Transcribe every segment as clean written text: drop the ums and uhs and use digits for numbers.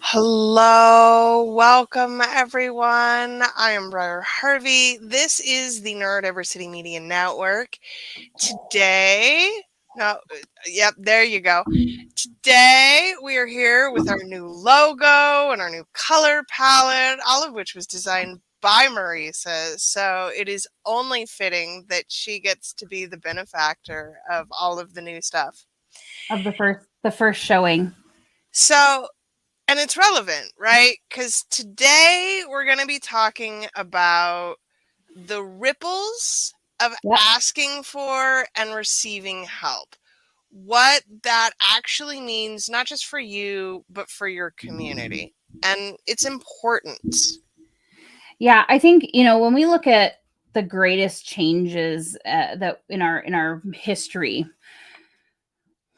Hello, welcome everyone. I am Brother Harvey. This is the Neurodiversity Media Network. Today, no, yep, there you go. Today we are here with our new logo and our new color palette, all of which was designed by Marissa. So it is only fitting that she gets to be the benefactor of all of the new stuff. Of the first showing. So and it's relevant, right? Because today we're going to be talking about the ripples of Yep. asking for and receiving help. What that actually means, not just for you, but for your community. And it's important. Yeah, I think when we look at the greatest changes that in our history.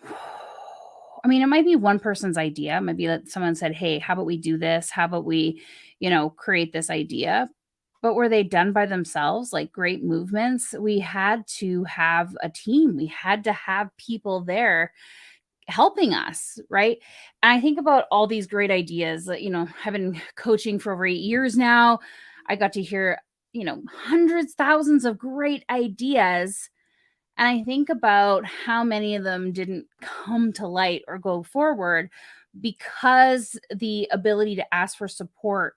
I mean, it might be one person's idea. Maybe that someone said, "Hey, how about we do this? How about we, create this idea?" But were they done by themselves? Like great movements, we had to have a team. We had to have people there helping us, right? And I think about all these great ideas that, I've been coaching for over 8 years now. I got to hear, hundreds, thousands of great ideas. And I think about how many of them didn't come to light or go forward because the ability to ask for support,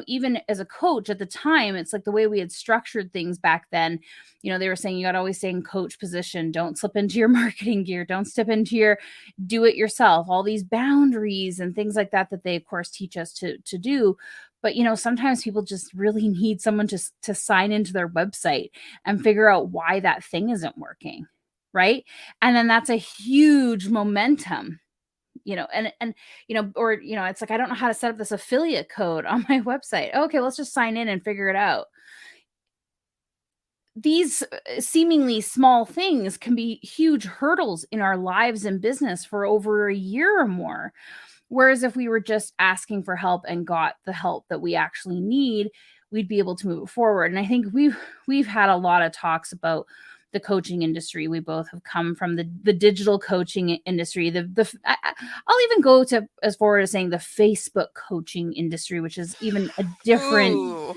even as a coach at the time, it's like the way we had structured things back then. They were saying you got to always stay in coach position. Don't slip into your marketing gear. Don't step into your do it yourself. All these boundaries and things like that they of course teach us to do. But sometimes people just really need someone to sign into their website and figure out why that thing isn't working, right? And then that's a huge momentum, or it's like, I don't know how to set up this affiliate code on my website. Okay, let's just sign in and figure it out. These seemingly small things can be huge hurdles in our lives and business for over a year or more. Whereas if we were just asking for help and got the help that we actually need, we'd be able to move it forward. And I think we've had a lot of talks about the coaching industry. We both have come from the digital coaching industry. I'll even go to as forward as saying the Facebook coaching industry, which is even a different. Ooh.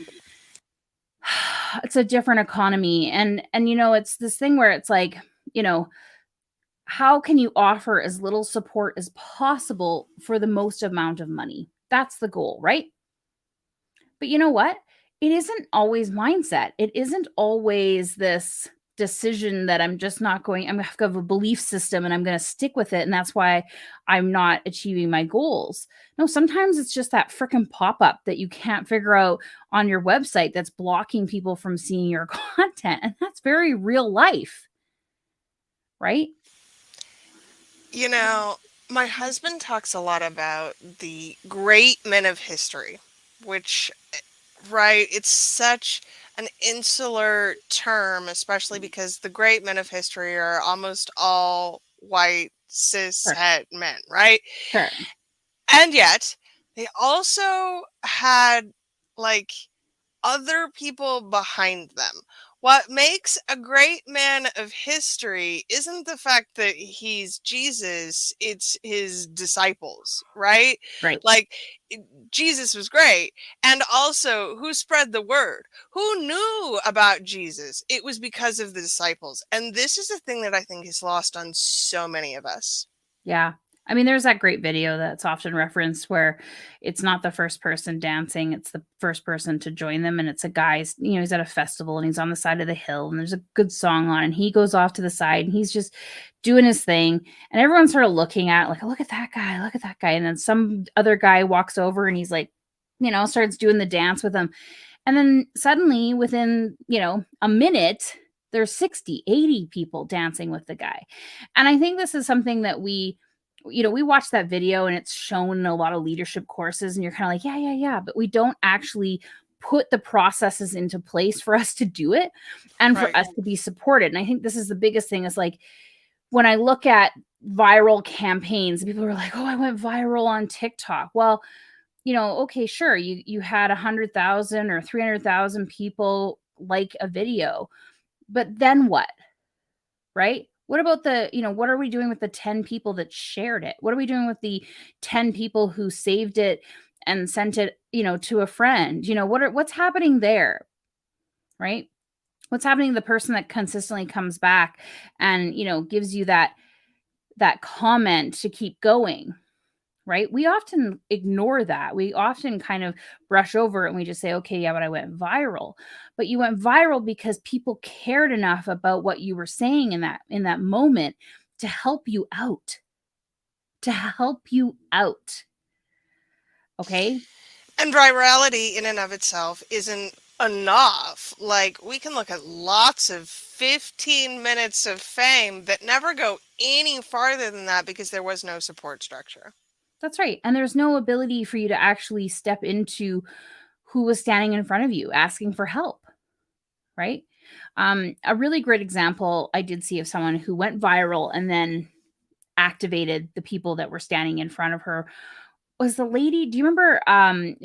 It's a different economy, and it's this thing where it's like, how can you offer as little support as possible for the most amount of money? That's the goal, right? But you know what? It isn't always mindset. It isn't always this decision that I'm just not going, I'm going to have a belief system and I'm going to stick with it. And that's why I'm not achieving my goals. No, sometimes it's just that freaking pop up that you can't figure out on your website that's blocking people from seeing your content. And that's very real life, right? My husband talks a lot about the great men of history, which, right, it's such an insular term, especially because the great men of history are almost all white, cis Sure. het men, right? Sure. And yet, they also had like other people behind them. What makes a great man of history isn't the fact that he's Jesus, it's his disciples, right? Right. Like, Jesus was great. And also, who spread the word? Who knew about Jesus? It was because of the disciples. And this is a thing that I think is lost on so many of us. Yeah. I mean, there's that great video that's often referenced where it's not the first person dancing, it's the first person to join them. And it's a guy's, he's at a festival and he's on the side of the hill and there's a good song on and he goes off to the side and he's just doing his thing. And everyone's sort of looking at like, look at that guy, look at that guy. And then some other guy walks over and he's like, starts doing the dance with him. And then suddenly within, a minute, there's 60, 80 people dancing with the guy. And I think this is something that we watch that video and it's shown in a lot of leadership courses and you're kind of like, yeah. But we don't actually put the processes into place for us to do it and for Right. us to be supported. And I think this is the biggest thing is like, when I look at viral campaigns, people are like, oh, I went viral on TikTok. Well, okay, sure. You had 100,000 or 300,000 people like a video, but then what? Right? What about what are we doing with the 10 people that shared it? What are we doing with the 10 people who saved it and sent it, to a friend? What's happening there, right? What's happening to the person that consistently comes back and, gives you that comment to keep going, right? We often ignore that. We often kind of brush over it and we just say, okay, yeah, but I went viral. But you went viral because people cared enough about what you were saying in that moment to help you out. To help you out. Okay? And virality in and of itself isn't enough. Like, we can look at lots of 15 minutes of fame that never go any farther than that because there was no support structure. That's right. And there's no ability for you to actually step into who was standing in front of you asking for help, right? A really great example I did see of someone who went viral and then activated the people that were standing in front of her was the lady. Do you remember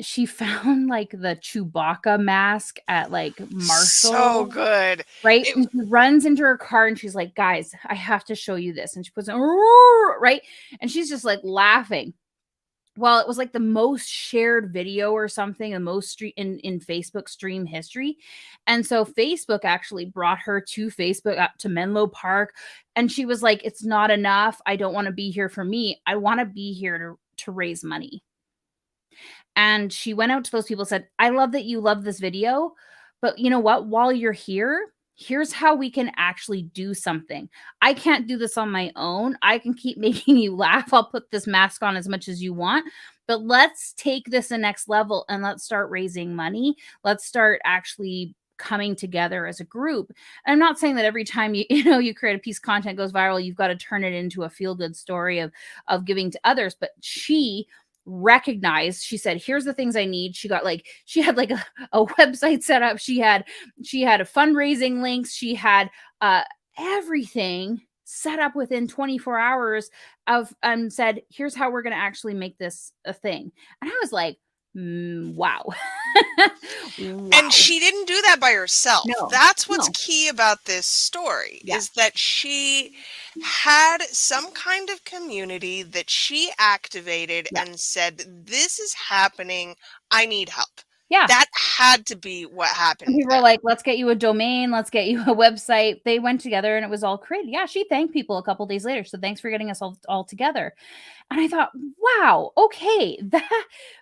she found like the Chewbacca mask at like So Marshall, good. right? It, And she runs into her car and she's like, guys, I have to show you this. And she puts it right. And she's just like laughing. Well, it was like the most shared video or something, the most in Facebook stream history. And so Facebook actually brought her to Facebook up to Menlo Park. And she was like, it's not enough. I don't want to be here for me. I want to be here to raise money. And she went out to those people, said, I love that you love this video, but you know what? While you're here, here's how we can actually do something. I can't do this on my own. I can keep making you laugh. I'll put this mask on as much as you want, but let's take this the next level and let's start raising money. Let's start actually coming together as a group. And I'm not saying that every time you create a piece of content goes viral, you've got to turn it into a feel good story of giving to others, but she recognized, she said, here's the things I need. She had like a website set up, she had a fundraising links, she had everything set up within 24 hours of said, here's how we're going to actually make this a thing. And I was like, wow. and Wow. she didn't do that by herself. No, That's what's no. key about this story, Yeah, is that she had some kind of community that she activated yeah, and said, this is happening. I need help. yeah. That had to be what And happened people were there. like, let's get you a domain, let's get you a website. They went together and it was all created. Yeah, she thanked people a couple days later. So thanks for getting us all together. And I thought, wow, okay,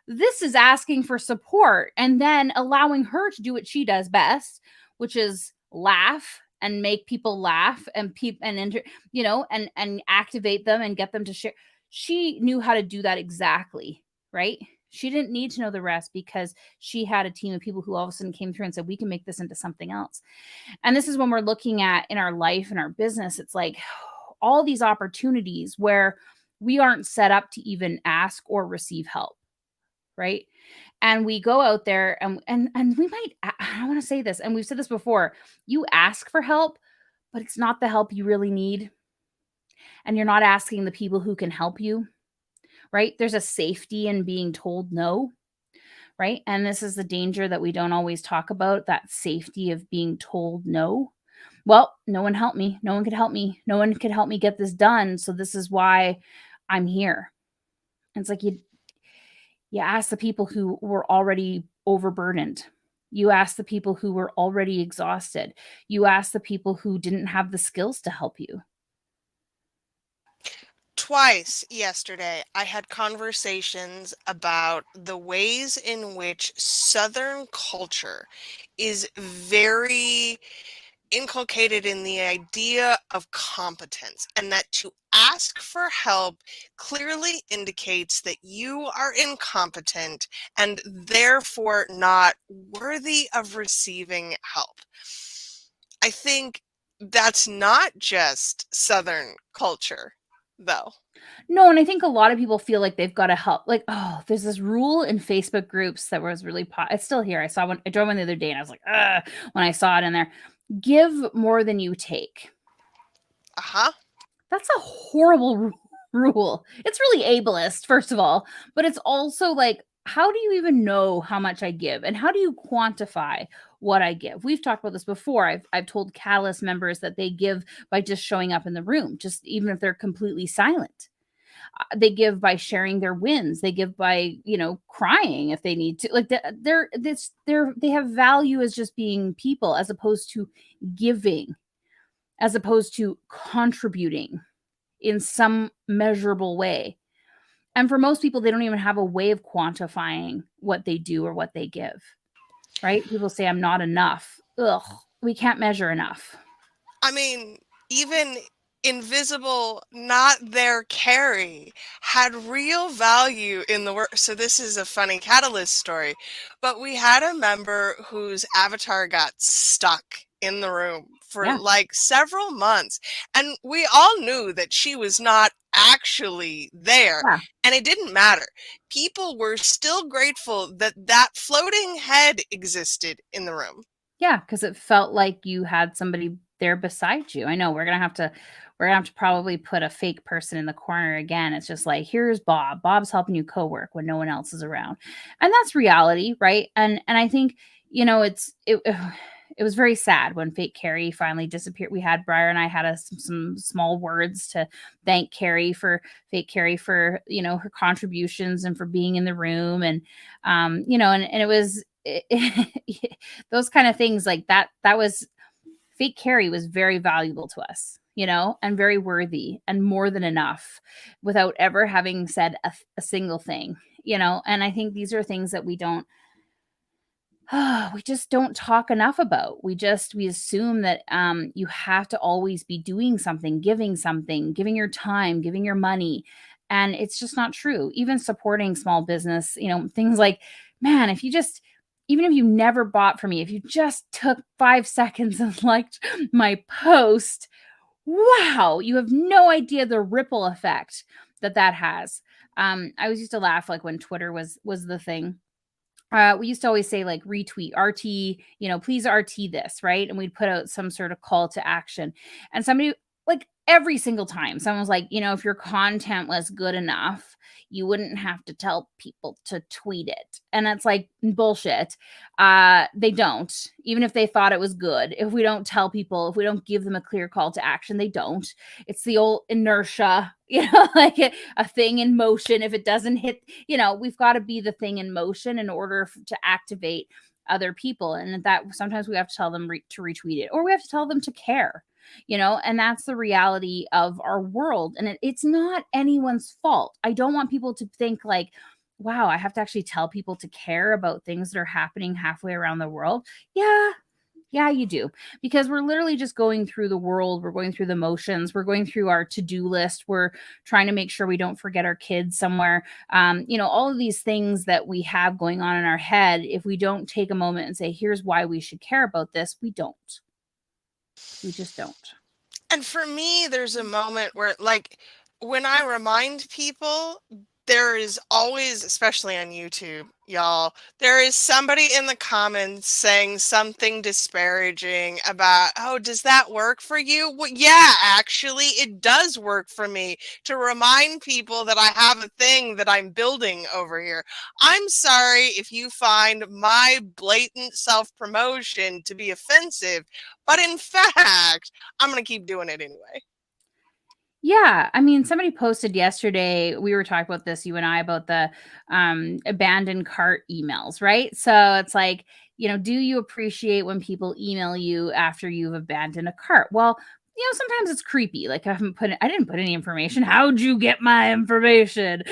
this is asking for support and then allowing her to do what she does best, which is laugh and make people laugh and and activate them and get them to share. She knew how to do that exactly, right? She didn't need to know the rest because she had a team of people who all of a sudden came through and said, we can make this into something else. And this is when we're looking at in our life and our business, it's like all these opportunities where we aren't set up to even ask or receive help, right? And we go out there and we might, I want to say this, and we've said this before, you ask for help, but it's not the help you really need. And you're not asking the people who can help you, right? There's a safety in being told no, right? And this is the danger that we don't always talk about, that safety of being told no. Well, no one helped me. No one could help me. No one could help me get this done. So this is why I'm here. And it's like you ask the people who were already overburdened. You ask the people who were already exhausted. You ask the people who didn't have the skills to help you. Twice yesterday, I had conversations about the ways in which Southern culture is very inculcated in the idea of competence, and that to ask for help clearly indicates that you are incompetent and therefore not worthy of receiving help. I think that's not just Southern culture, though. No, and I think a lot of people feel like they've got to help. Like, oh, there's this rule in Facebook groups that was really it's still here. I saw one, I joined one the other day and I was like, when I saw it in there. Give more than you take. Uh-huh. That's a horrible rule. It's really ableist, first of all, but it's also like, how do you even know how much I give? And how do you quantify what I give? We've talked about this before. I've told Catalyst members that they give by just showing up in the room, just even if they're completely silent. They give by sharing their wins. They give by, crying if they need to. Like they have value as just being people, as opposed to giving, as opposed to contributing in some measurable way. And for most people, they don't even have a way of quantifying what they do or what they give, right? People say, I'm not enough. Ugh, we can't measure enough. I mean, even invisible, not there Carrie had real value in the work. So this is a funny Catalyst story, but we had a member whose avatar got stuck in the room for Yeah. like several months, and we all knew that she was not actually there, Yeah. and it didn't matter. People were still grateful that that floating head existed in the room. Yeah, because it felt like you had somebody there beside you. I know we're gonna have to probably put a fake person in the corner again. It's just like, here's Bob. Bob's helping you co-work when no one else is around. And that's reality, right? And I think, it was very sad when fake Carrie finally disappeared. We had Briar and I had some small words to thank Carrie for fake Carrie for, her contributions and for being in the room. And and it was those kind of things like that was fake Carrie was very valuable to us, and very worthy and more than enough without ever having said a single thing, and I think these are things that we just don't talk enough about. We assume that you have to always be doing something, giving your time, giving your money, and it's just not true. Even supporting small business, things like, man, if you just even if you never bought from me, if you just took 5 seconds and liked my post, wow, you have no idea the ripple effect that has. I always used to laugh like when Twitter was the thing. We used to always say like retweet RT, please RT this, right? And we'd put out some sort of call to action. And somebody, like every single time, someone was like, if your content was good enough, you wouldn't have to tell people to tweet it. And it's like bullshit. They don't, even if they thought it was good. If we don't tell people, if we don't give them a clear call to action, they don't. It's the old inertia, like a thing in motion. If it doesn't hit, we've got to be the thing in motion in order to activate other people. And that sometimes we have to tell them to retweet it, or we have to tell them to care, and that's the reality of our world. And it's not anyone's fault. I don't want people to think like, wow, I have to actually tell people to care about things that are happening halfway around the world. Yeah, you do. Because we're literally just going through the world. We're going through the motions. We're going through our to-do list. We're trying to make sure we don't forget our kids somewhere. All of these things that we have going on in our head, if we don't take a moment and say, here's why we should care about this, we don't. We just don't. And for me, there's a moment where, like, when I remind people, there is always, especially on YouTube, y'all, there is somebody in the comments saying something disparaging about, oh, does that work for you? Well, yeah, actually, it does work for me to remind people that I have a thing that I'm building over here. I'm sorry if you find my blatant self-promotion to be offensive, but in fact, I'm going to keep doing it anyway. Yeah, I mean, somebody posted yesterday, we were talking about this, you and I, about the abandoned cart emails, right? So it's like, do you appreciate when people email you after you've abandoned a cart? Well, sometimes it's creepy. Like I didn't put any information. How'd you get my information?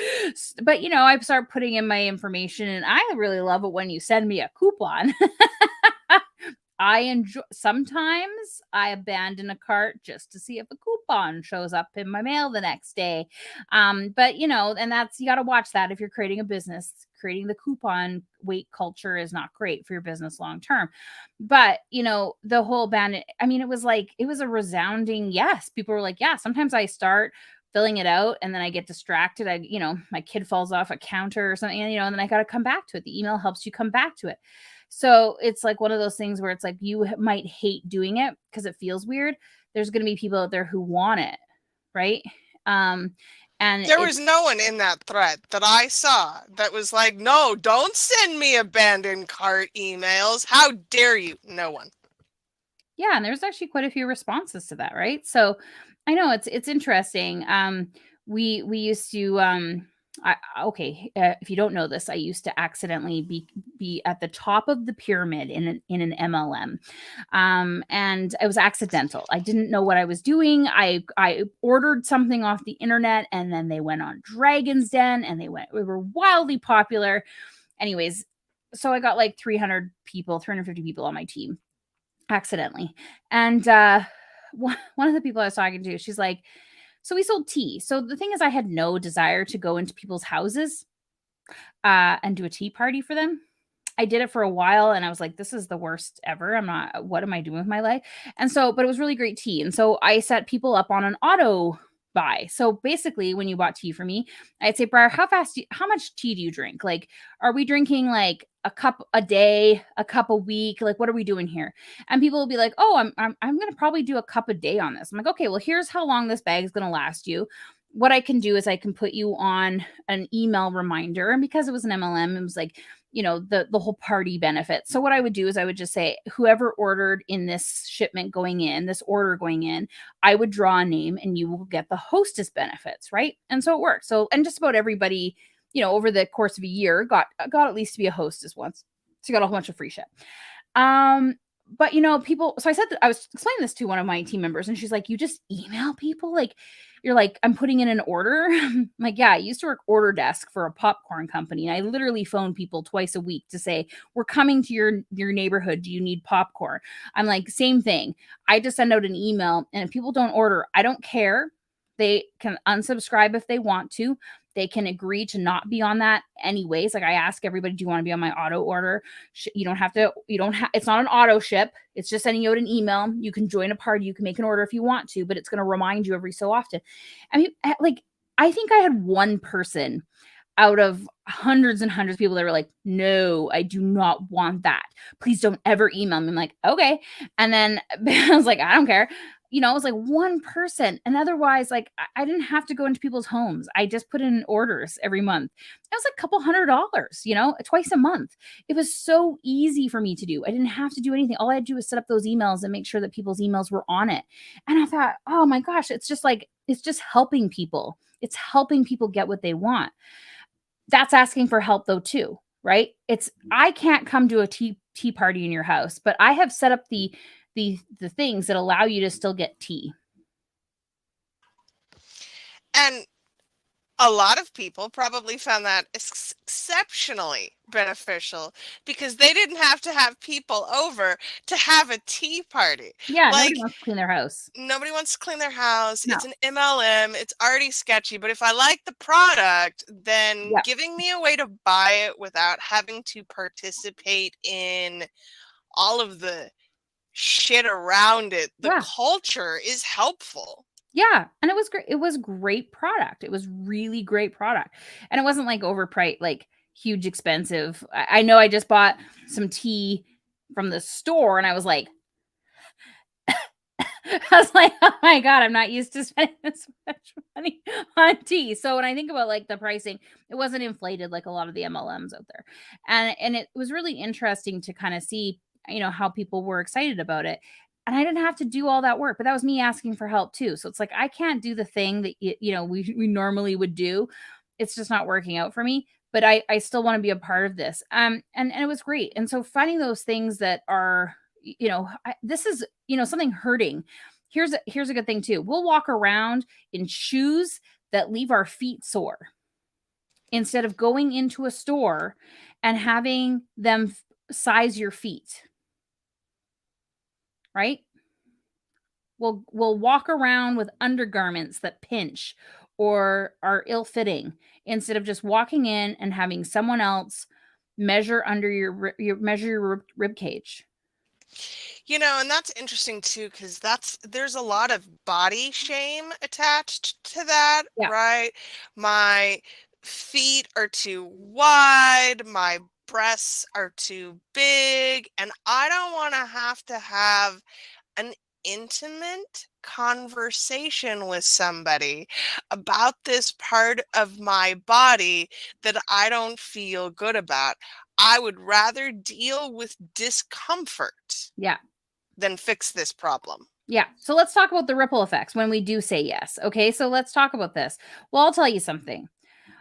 But I start putting in my information, and I really love it when you send me a coupon. I enjoy sometimes I abandon a cart just to see if a coupon shows up in my mail the next day. But and that's, you got to watch that if you're creating a business. Creating the coupon weight culture is not great for your business long term. But the whole abandon, I mean, it was a resounding yes. People were like, yeah, sometimes I start filling it out and then I get distracted. My kid falls off a counter or something, and then I got to come back to it. The email helps you come back to it. So it's like one of those things where it's like you might hate doing it because it feels weird. There's going to be people out there who want it, right? Um, And There was it's no one in that thread that I saw that was like, no, don't send me abandoned cart emails. How dare you? No one. yeah, and there's actually quite a few responses to that, right? So I know it's interesting. We used to okay, if you don't know this, I used to accidentally be at the top of the pyramid in an MLM, and it was accidental. I didn't know what I was doing. I ordered something off the internet, and then they went on Dragon's Den, and we were wildly popular. Anyways, so I got like 350 people on my team accidentally. And one of the people I was talking to, she's like, so we sold tea. So the thing is, I had no desire to go into people's houses and do a tea party for them. I did it for a while and I was like, this is the worst ever. What am I doing with my life? And so, but it was really great tea. And so I set people up on an auto buy. So basically, when you bought tea for me, I'd say, Briar, how much tea do you drink? Like, are we drinking like a cup a day, a cup a week? Like, what are we doing here? And people will be like, oh, I'm going to probably do a cup a day on this. I'm like, okay, well, here's how long this bag is going to last you. What I can do is I can put you on an email reminder. And because it was an MLM, it was like, the whole party benefit. So what I would do is I would just say, whoever ordered in this shipment going in, this order going in, I would draw a name and you will get the hostess benefits, right? And so it worked. So, and just about everybody, over the course of a year got at least to be a hostess once. So you got a whole bunch of free shit. But people, so I said that I was explaining this to one of my team members, and she's like, you just email people? Like, you're like, I'm putting in an order. I'm like, yeah, I used to work order desk for a popcorn company. And I literally phone people twice a week to say, we're coming to your neighborhood. Do you need popcorn? I'm like, same thing. I just send out an email, and if people don't order, I don't care. They can unsubscribe if they want to. They can agree to not be on that anyways. Like, I ask everybody, do you want to be on my auto order? You don't have to, it's not an auto ship. It's just sending you out an email. You can join a party. You can make an order if you want to, but it's going to remind you every so often. I mean, like, I think I had one person out of hundreds and hundreds of people that were like, no, I do not want that. Please don't ever email me. I'm like, okay. And then I was like, I don't care. It was like one person. And otherwise, like, I didn't have to go into people's homes. I just put in orders every month. It was like a couple $100, twice a month. It was so easy for me to do. I didn't have to do anything. All I had to do was set up those emails and make sure that people's emails were on it. And I thought, oh my gosh, it's just helping people. It's helping people get what they want. That's asking for help though too, right? I can't come to a tea party in your house, but I have set up the things that allow you to still get tea. And a lot of people probably found that exceptionally beneficial because they didn't have to have people over to have a tea party. Yeah, nobody Like, wants to clean their house. nobody wants to clean their house. No. It's an MLM. It's already sketchy. But if I like the product, then Yeah. giving me a way to buy it without having to participate in all of the shit around it, the Yeah. culture is helpful. Yeah, and it was great. It was great product. It was really great product. And it wasn't like overpriced, like huge expensive. I know I just bought some tea from the store and I was like, oh my God, I'm not used to spending this much money on tea. So when I think about like the pricing, it wasn't inflated like a lot of the MLMs out there. And it was really interesting to kind of see, how people were excited about it. And I didn't have to do all that work, but that was me asking for help too. So it's like I can't do the thing that we normally would do. It's just not working out for me. But I still want to be a part of this. And it was great. And so finding those things that are, this is, something hurting. Here's a good thing too. We'll walk around in shoes that leave our feet sore instead of going into a store and having them size your feet. Right? We'll walk around with undergarments that pinch or are ill-fitting instead of just walking in and having someone else measure under your rib cage. And that's interesting too, because there's a lot of body shame attached to that, Yeah. right? My feet are too wide, my breasts are too big, and I don't want to have an intimate conversation with somebody about this part of my body that I don't feel good about. I would rather deal with discomfort Yeah. than fix this problem. Yeah. So let's talk about the ripple effects when we do say yes. Okay. So let's talk about this. Well, I'll tell you something.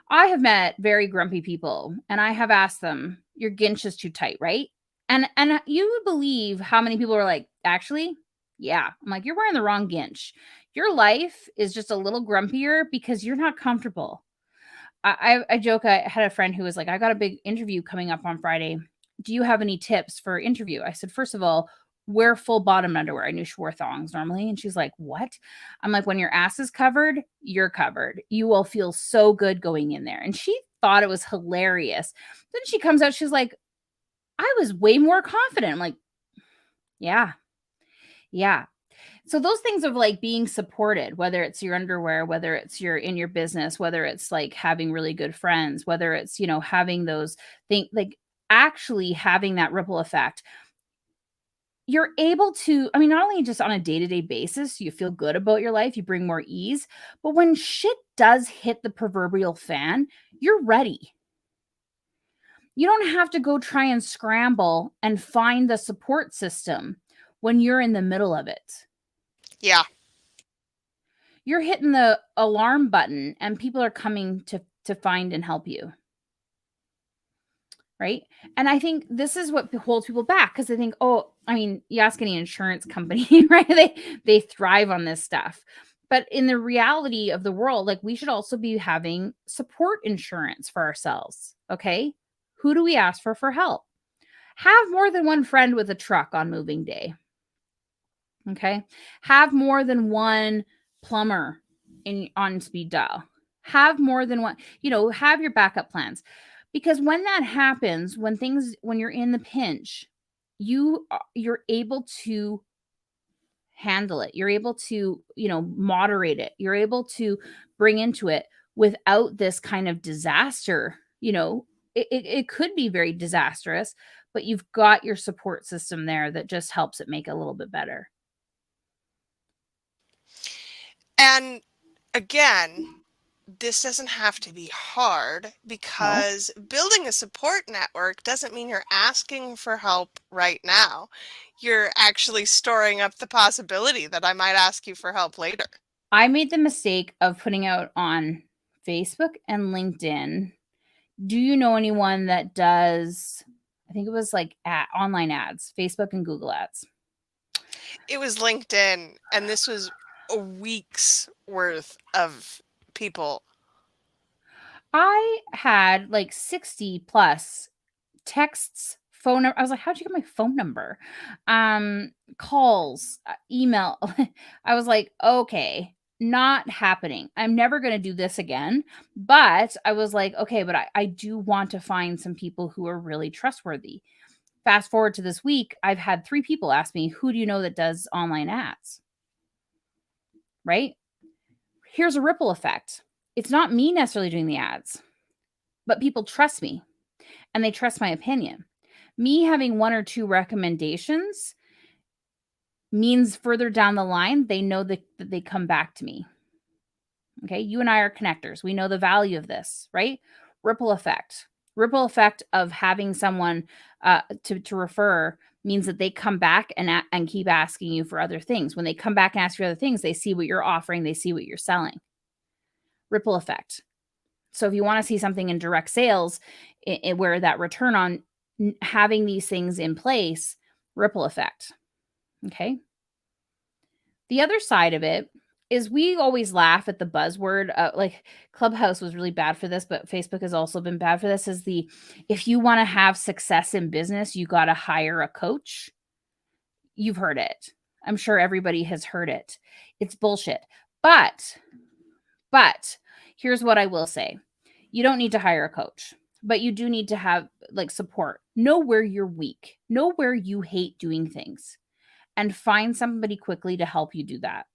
I have met very grumpy people and I have asked them, your ginch is too tight, right? And you would believe how many people are like, actually, yeah. I'm like, you're wearing the wrong ginch. Your life is just a little grumpier because you're not comfortable. I joke. I had a friend who was like, I got a big interview coming up on Friday. Do you have any tips for interview? I said, first of all, wear full bottom underwear. I knew she wore thongs normally. And she's like, what? I'm like, when your ass is covered, you're covered. You will feel so good going in there. And she thought it was hilarious. Then she comes out, she's like, I was way more confident. I'm like, yeah, yeah. So those things of like being supported, whether it's your underwear, whether it's your in your business, whether it's like having really good friends, whether it's, having those things, like actually having that ripple effect, you're able to, I mean, not only just on a day-to-day basis, you feel good about your life, you bring more ease, but when shit does hit the proverbial fan, you're ready. You don't have to go try and scramble and find the support system when you're in the middle of it. Yeah. You're hitting the alarm button and people are coming to find and help you. Right. And I think this is what holds people back because they think, oh, I mean, you ask any insurance company, right? They thrive on this stuff. But in the reality of the world, like we should also be having support insurance for ourselves. Okay. Who do we ask for help? Have more than one friend with a truck on moving day. Okay. Have more than one plumber on speed dial. Have more than one, have your backup plans. Because when that happens, when you're in the pinch, you're able to handle it. You're able to, moderate it. You're able to bring into it without this kind of disaster. It could be very disastrous, but you've got your support system there that just helps it make it a little bit better. And again, this doesn't have to be hard No. because building a support network doesn't mean you're asking for help right now. You're actually storing up the possibility that I might ask you for help later. I made the mistake of putting out on Facebook and LinkedIn. Do you know anyone that does, I think it was like online ads, Facebook and Google ads? It was LinkedIn, and this was a week's worth of people. I had like 60 plus texts, phone number. I was like, how'd you get my phone number? Calls, email. I was like, okay, not happening. I'm never going to do this again. But I was like, okay, but I do want to find some people who are really trustworthy. Fast forward to this week, I've had 3 people ask me, who do you know that does online ads? Right? Here's a ripple effect. It's not me necessarily doing the ads, but people trust me and they trust my opinion. Me having 1 or 2 recommendations means further down the line, they know that they come back to me. Okay. You and I are connectors. We know the value of this, right? Ripple effect. Ripple effect of having someone to refer means that they come back and keep asking you for other things. When they come back and ask for other things, they see what you're offering, they see what you're selling. Ripple effect. So if you want to see something in direct sales where that return on having these things in place, ripple effect. Okay. The other side of it is we always laugh at the buzzword. Like Clubhouse was really bad for this, but Facebook has also been bad for this. Is if you want to have success in business, you got to hire a coach. You've heard it. I'm sure everybody has heard it. It's bullshit. But here's what I will say. You don't need to hire a coach, but you do need to have like support. Know where you're weak. Know where you hate doing things and find somebody quickly to help you do that.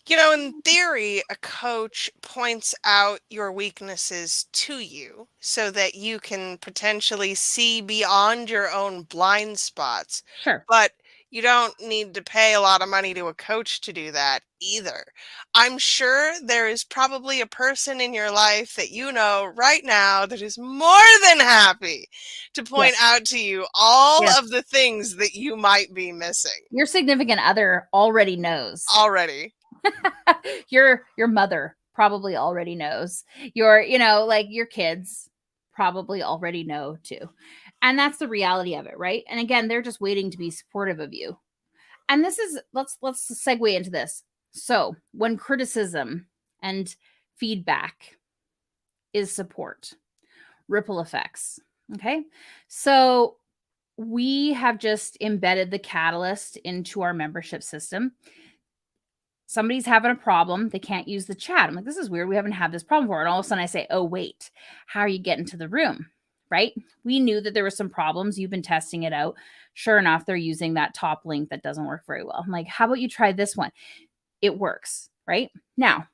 In theory, a coach points out your weaknesses to you so that you can potentially see beyond your own blind spots. Sure. But You don't need to pay a lot of money to a coach to do that either. I'm sure there is probably a person in your life that you know right now that is more than happy to point Yes. out to you all Yes. of the things that you might be missing Your significant other already knows. already. Your mother probably already knows. Like your kids probably already know too. And that's the reality of it, right? And again, they're just waiting to be supportive of you. And this is let's segue into this. So, when criticism and feedback is support, ripple effects. Okay? So, we have just embedded the catalyst into our membership system. Somebody's having a problem. They can't use the chat. I'm like, this is weird. We haven't had this problem before. And all of a sudden I say, oh, wait, how are you getting to the room? Right? We knew that there were some problems. You've been testing it out. Sure enough, they're using that top link that doesn't work very well. I'm like, how about you try this one? It works. Right? Now,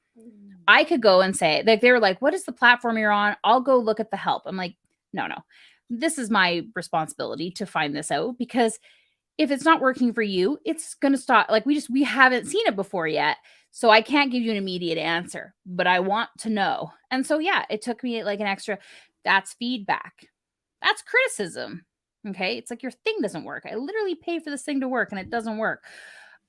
I could go and say, like, they were like, what is the platform you're on? I'll go look at the help. I'm like, no. This is my responsibility to find this out, because if it's not working for you, it's going to stop. Like, we haven't seen it before yet. So I can't give you an immediate answer, but I want to know. And so, yeah, it took me like an extra, that's feedback. That's criticism. Okay. It's like your thing doesn't work. I literally pay for this thing to work and it doesn't work.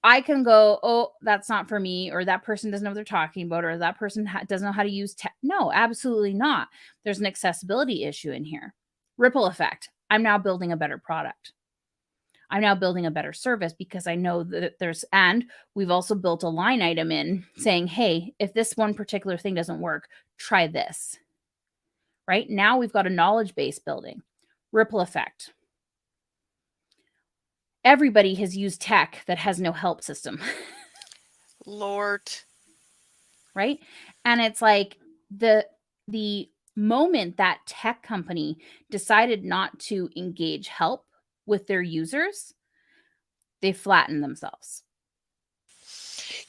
I can go, oh, that's not for me, or that person doesn't know what they're talking about, or that person doesn't know how to use tech. No, absolutely not. There's an accessibility issue in here. Ripple effect. I'm now building a better product. I'm now building a better service because I know that and we've also built a line item in saying, hey, if this one particular thing doesn't work, try this. Right? Now we've got a knowledge base building. Ripple effect. Everybody has used tech that has no help system. Lord. Right? And it's like the moment that tech company decided not to engage help with their users, they flatten themselves.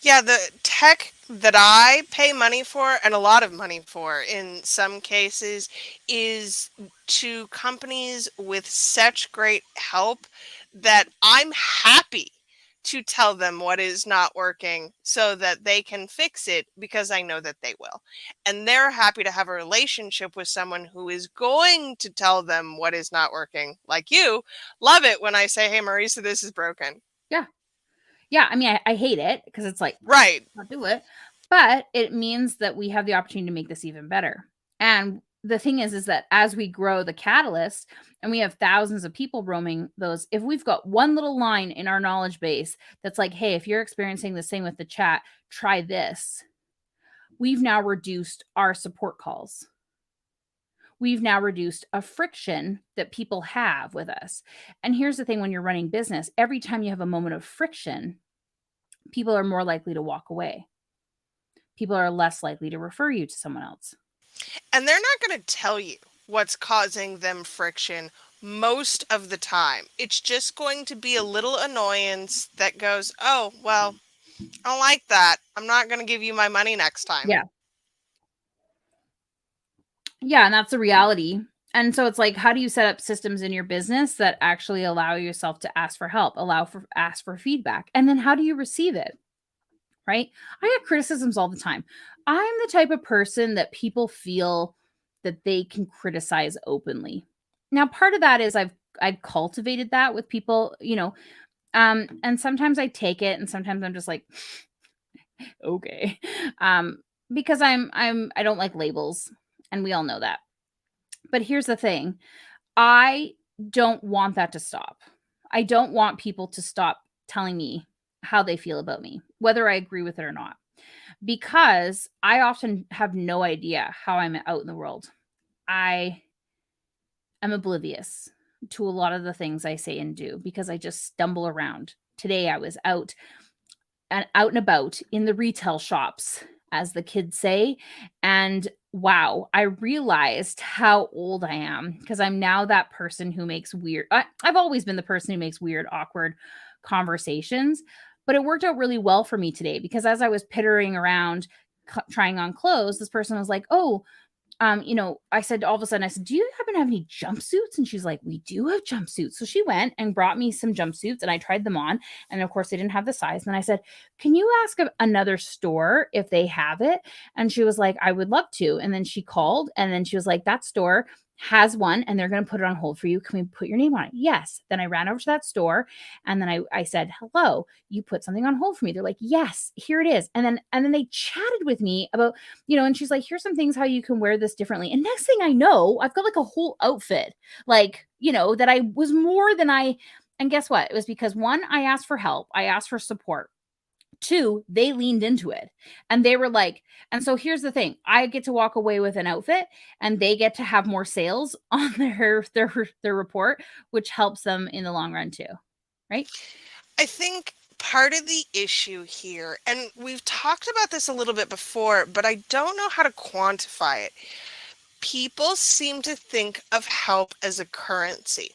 Yeah, the tech that I pay money for, and a lot of money for in some cases, is to companies with such great help that I'm happy to tell them what is not working so that they can fix it, because I know that they will. And they're happy to have a relationship with someone who is going to tell them what is not working. Like you, love it when I say, hey, Marissa, this is broken. Yeah. Yeah, I mean, I hate it because it's like, Right. not do it. But it means that we have the opportunity to make this even better. And the thing is that as we grow the catalyst and we have thousands of people roaming those, if we've got one little line in our knowledge base that's like, hey, if you're experiencing the same with the chat, try this. We've now reduced our support calls. We've now reduced a friction that people have with us. And here's the thing, when you're running business, every time you have a moment of friction, people are more likely to walk away. People are less likely to refer you to someone else. And they're not going to tell you what's causing them friction most of the time. It's just going to be a little annoyance that goes, oh, well, I don't like that. I'm not going to give you my money next time. Yeah. Yeah, and that's the reality. And so it's like, how do you set up systems in your business that actually allow yourself to ask for help, ask for feedback? And then how do you receive it? Right? I get criticisms all the time. I'm the type of person that people feel that they can criticize openly. Now, part of that is I've cultivated that with people, and sometimes I take it and sometimes I'm just like, okay. Because I don't like labels, and we all know that. But here's the thing. I don't want that to stop. I don't want people to stop telling me how they feel about me, whether I agree with it or not, because I often have no idea how I'm out in the world. I am oblivious to a lot of the things I say and do because I just stumble around. Today I was out and about in the retail shops, as the kids say, and wow, I realized how old I am, because I'm now that person who makes I've always been the person who makes weird, awkward conversations, but it worked out really well for me today, because as I was pittering around trying on clothes, this person was like, oh, I said, all of a sudden, I said, do you happen happen to have any jumpsuits? And she's like, we do have jumpsuits. So she went and brought me some jumpsuits and I tried them on. And of course, they didn't have the size. And then I said, can you ask another store if they have it? And she was like, I would love to. And then she called and then she was like, that store has one and they're going to put it on hold for you. Can we put your name on it? Yes. Then I ran over to that store and then I said, hello, you put something on hold for me. They're like, yes, here it is. And then they chatted with me about, and she's like, here's some things how you can wear this differently. And next thing I know, I've got like a whole outfit, like, that I was more than and guess what? It was because one, I asked for help. I asked for support. Two, they leaned into it and they were like, and so here's the thing, I get to walk away with an outfit and they get to have more sales on their report, which helps them in the long run too, right? I think part of the issue here, and we've talked about this a little bit before, but I don't know how to quantify it. People seem to think of help as a currency,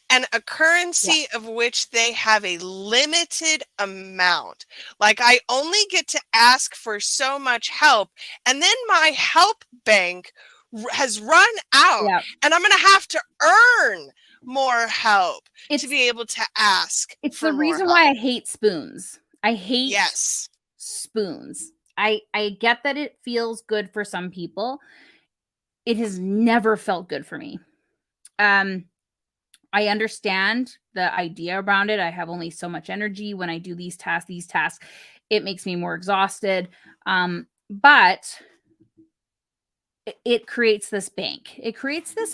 and a Yeah. currency of which they have a limited amount. Like, I only get to ask for so much help, and then my help bank has run out, Yeah. and I'm going to have to earn more help to It's be able to ask it's for the more reason why help. I hate spoons. I hate Yes. spoons. I get that it feels good for some people. It has never felt good for me. Um I understand the idea around it. I have only so much energy when I do these tasks. It makes me more exhausted. But it creates this bank. It creates this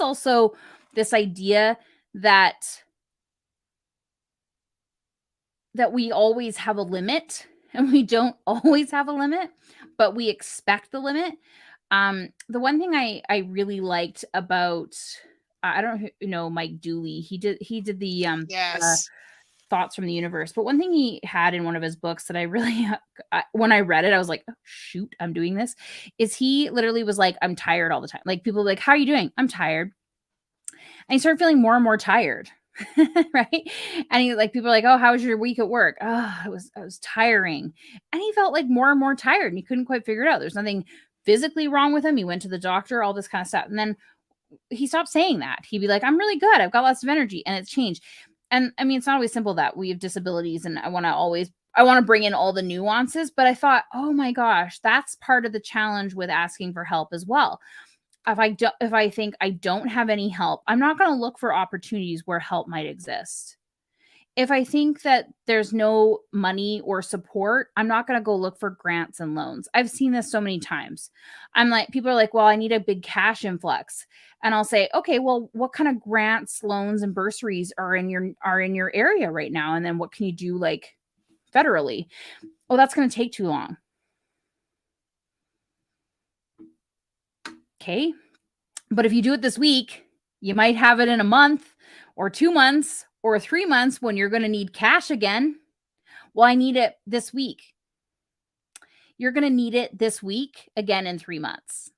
idea that we always have a limit and we don't always have a limit, but we expect the limit. The one thing I really liked about I don't know Mike Dooley. He did the Yes. thoughts from the universe. But one thing he had in one of his books that I really when I read it, I was like, oh, shoot, I'm doing this. Is he literally was like, I'm tired all the time. Like people were like, how are you doing? I'm tired. And he started feeling more and more tired. Right. And he like people are like, oh, how was your week at work? Oh, I was tiring. And he felt like more and more tired and he couldn't quite figure it out. There's nothing physically wrong with him. He went to the doctor, all this kind of stuff. And then he stopped saying that. He'd be like, I'm really good. I've got lots of energy. And it's changed. And I mean, it's not always simple that we have disabilities and I want to bring in all the nuances, but I thought, oh my gosh, that's part of the challenge with asking for help as well. If I think I don't have any help, I'm not going to look for opportunities where help might exist. If I think that there's no money or support, I'm not going to go look for grants and loans. I've seen this so many times. I'm like, people are like, well, I need a big cash influx. And I'll say, okay, well, what kind of grants, loans, and bursaries are in your area right now? And then what can you do like federally? Oh, that's going to take too long. Okay. But if you do it this week, you might have it in a month or 2 months or 3 months when you're going to need cash again. Well, I need it this week. You're going to need it this week again in 3 months.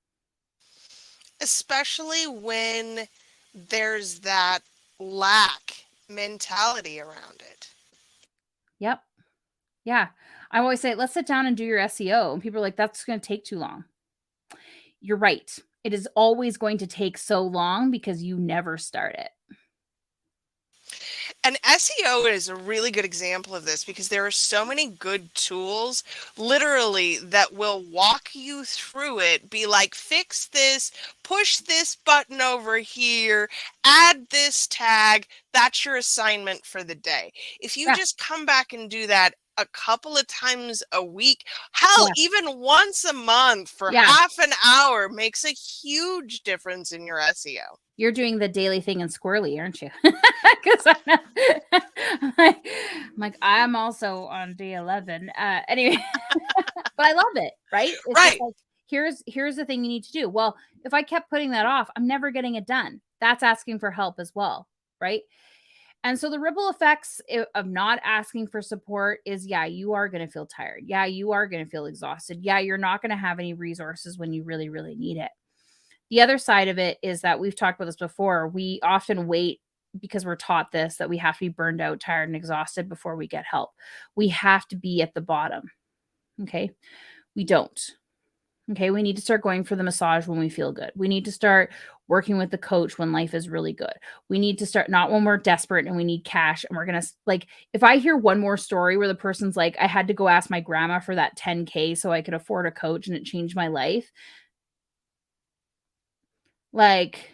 Especially when there's that lack mentality around it. Yep. Yeah. I always say, let's sit down and do your SEO. And people are like, that's going to take too long. You're right. It is always going to take so long because you never start it. And SEO is a really good example of this because there are so many good tools, literally, that will walk you through it. Be like, fix this, push this button over here, add this tag. That's your assignment for the day. If you Yeah. just come back and do that a couple of times a week, hell, Yeah. even once a month for Yeah. half an hour makes a huge difference in your SEO. You're doing the daily thing in Squirrely, aren't you? Because I'm also on day 11. Anyway, but I love it, right? It's just Right. like here's the thing you need to do. Well, if I kept putting that off, I'm never getting it done. That's asking for help as well, right? And so the ripple effects of not asking for support is yeah, you are going to feel tired. Yeah, you are going to feel exhausted. Yeah, you're not going to have any resources when you really, really need it. The other side of it is that we've talked about this before. We often wait because we're taught this that we have to be burned out, tired, and exhausted before we get help. We have to be at the bottom. Okay. We don't. Okay, we need to start going for the massage when we feel good. We need to start working with the coach when life is really good. We need to start not when we're desperate and we need cash and we're going to like if I hear one more story where the person's like I had to go ask my grandma for that 10K so I could afford a coach and it changed my life. Like,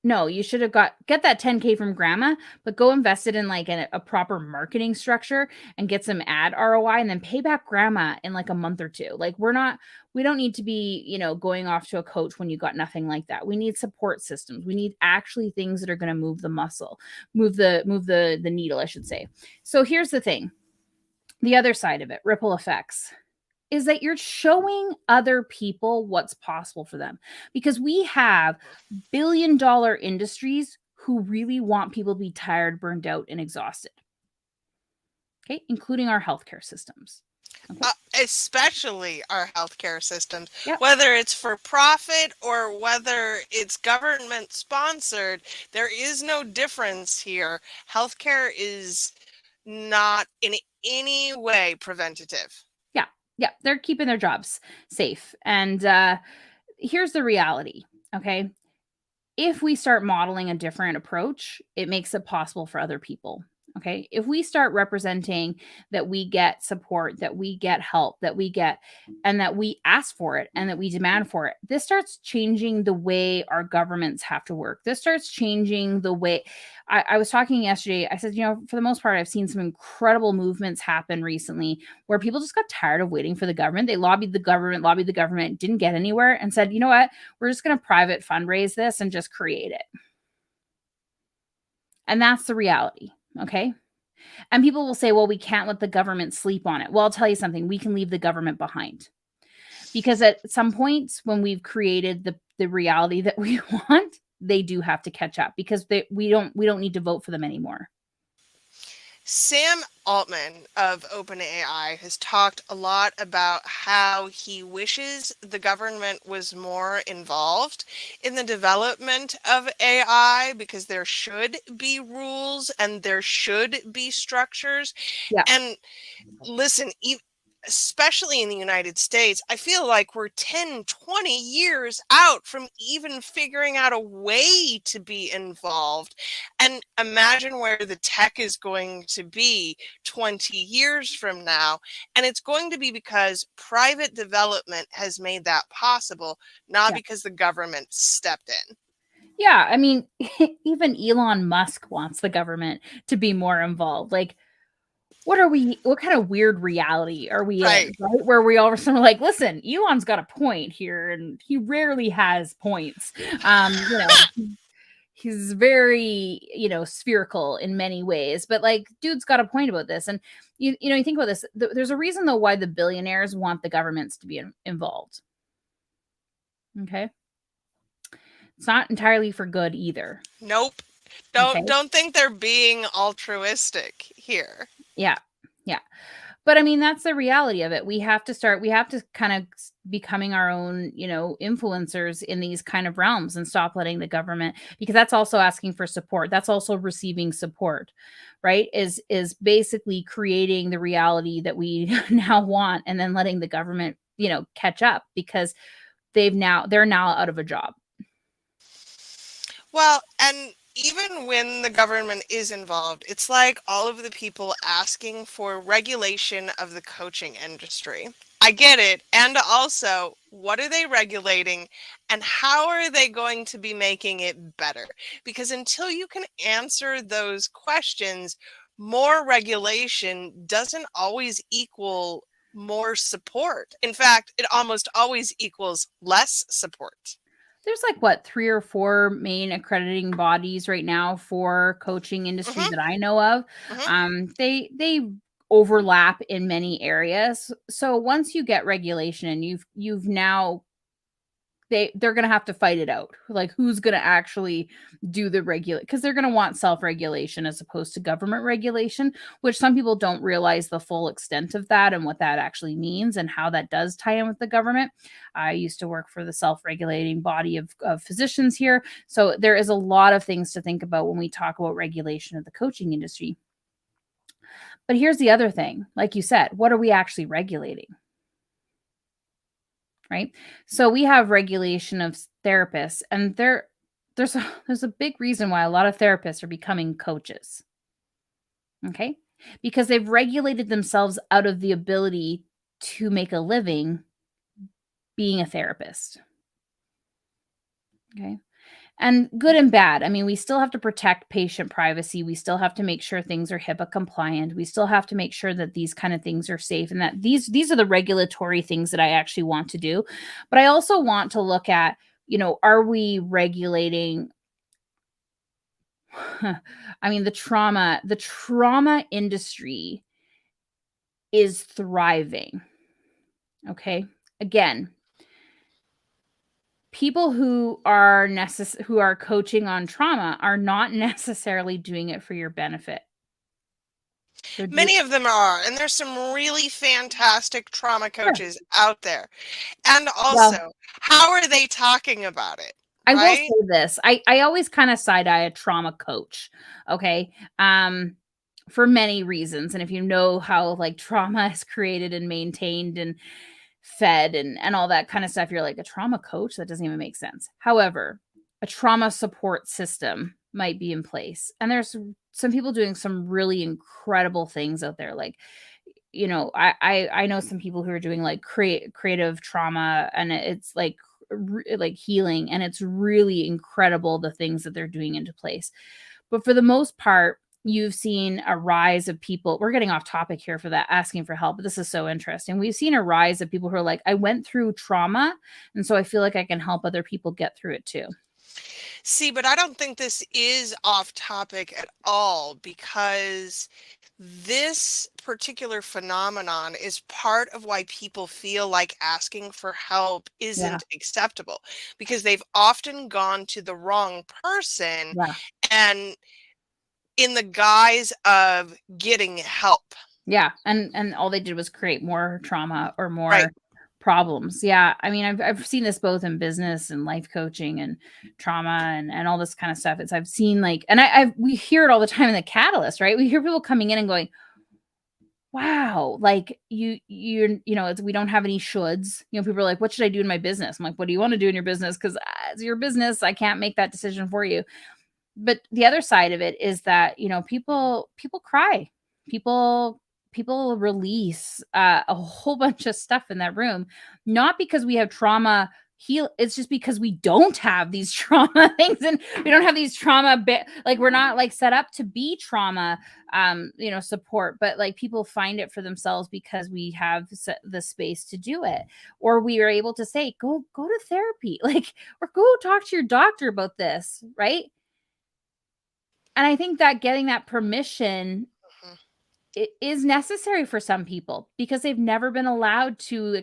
no, you should have get that 10K from grandma, but go invest it in like a proper marketing structure and get some ad ROI and then pay back grandma in like a month or two. Like we don't need to be, going off to a coach when you got nothing like that. We need support systems. We need actually things that are going to move the muscle, move the needle, I should say. So here's the thing. The other side of it, ripple effects is that you're showing other people what's possible for them because we have billion-dollar industries who really want people to be tired, burned out, and exhausted. Okay, including our healthcare systems. Okay. Especially our healthcare systems, Yep. whether it's for profit or whether it's government sponsored, there is no difference here. Healthcare is not in any way preventative. Yeah. Yeah. They're keeping their jobs safe. And here's the reality. Okay. If we start modeling a different approach, it makes it possible for other people. Okay. If we start representing that we get support, that we get help, and that we ask for it and that we demand for it, this starts changing the way our governments have to work. This starts changing the way I was talking yesterday. I said, for the most part, I've seen some incredible movements happen recently where people just got tired of waiting for the government. They lobbied the government, didn't get anywhere, and said, you know what? We're just going to private fundraise this and just create it. And that's the reality. Okay. And people will say, well, we can't let the government sleep on it. Well, I'll tell you something. We can leave the government behind because at some points when we've created the reality that we want, they do have to catch up because we don't need to vote for them anymore. Sam Altman of OpenAI has talked a lot about how he wishes the government was more involved in the development of AI because there should be rules and there should be structures. Yeah. And listen, especially in the United States, I feel like we're 10, 20 years out from even figuring out a way to be involved. And imagine where the tech is going to be 20 years from now. And it's going to be because private development has made that possible, not because the government stepped in. Yeah. I mean, even Elon Musk wants the government to be more involved. Like, what kind of weird reality are we Right. in, right? Where we all of a sudden are like, listen, Elon's got a point here, and he rarely has points. He's very, spherical in many ways, but like, dude's got a point about this. And you think about this, there's a reason though why the billionaires want the governments to be involved. Okay. It's not entirely for good either. Nope. Okay. Don't think they're being altruistic here. Yeah. Yeah. But I mean, that's the reality of it. We have to kind of becoming our own, influencers in these kind of realms and stop letting the government, because that's also asking for support. That's also receiving support, right? Is basically creating the reality that we now want and then letting the government, catch up because they're now out of a job. Well, and even when the government is involved, it's like all of the people asking for regulation of the coaching industry. I get it. And also, what are they regulating and how are they going to be making it better? Because until you can answer those questions, more regulation doesn't always equal more support. In fact, it almost always equals less support. There's like what 3 or 4 main accrediting bodies right now for coaching industry Hmm. that I know of. Hmm. They overlap in many areas. So once you get regulation and you've now they're going to have to fight it out. Like who's going to actually do the regulate, because they're going to want self-regulation as opposed to government regulation, which some people don't realize the full extent of that and what that actually means and how that does tie in with the government. I used to work for the self-regulating body of physicians here. So there is a lot of things to think about when we talk about regulation of the coaching industry. But here's the other thing. Like you said, what are we actually regulating? right? So we have regulation of therapists, and there's a big reason why a lot of therapists are becoming coaches. Okay? Because they've regulated themselves out of the ability to make a living being a therapist. Okay? And good and bad. I mean, we still have to protect patient privacy. We still have to make sure things are HIPAA compliant. We still have to make sure that these kind of things are safe and that these are the regulatory things that I actually want to do. But I also want to look at, are we regulating I mean, the trauma industry is thriving. Okay? Again, people who are coaching on trauma are not necessarily doing it for your benefit. They're do Many of them are, and there's some really fantastic trauma Sure. coaches out there. And Well, also, how are they talking about it, I will right? say this. I always kinda side eye a trauma coach, okay? For many reasons, and if you know how, like, trauma is created and maintained and fed and all that kinda stuff, you're like, "A trauma coach? That doesn't even make sense." However, a trauma support system might be in place, and there's some people doing some really incredible things out there, like, I know some people who are doing, like, creative trauma, and it's, like, like, healing, and it's really incredible the things that they're doing into place. But for the most part, you've seen a rise of people. We're getting off topic here for that, asking for help, but this is so interesting. We've seen a rise of people who are like, "I went through trauma, and so I feel like I can help other people get through it too." See, but I don't think this is off topic at all because this particular phenomenon is part of why people feel like asking for help Yeah, isn't acceptable because they've often gone to the wrong person yeah. and in the guise of getting help. Yeah, and all they did was create more trauma or Right. more problems. Yeah, I mean, I've seen this both in business and life coaching and trauma and all this kind of stuff. I've seen, like, and we hear it all the time in the catalyst, right? We hear people coming in and going, "Wow, like it's, we don't have any shoulds." People are like, "What should I do in my business?" I'm like, "What do you want to do in your business? Because it's your business. I can't make that decision for you." But the other side of it is that, people cry. People release, a whole bunch of stuff in that room, not because we have trauma heal it's just because we don't have these trauma things, and we don't have these like, we're not, like, set up to be trauma, support, but, like, people find it for themselves because we have the space to do it, or we are able to say, "Go to therapy," like, or "Go talk to your doctor about this," right? And I think that getting that permission Mhm. is necessary for some people because they've never been allowed to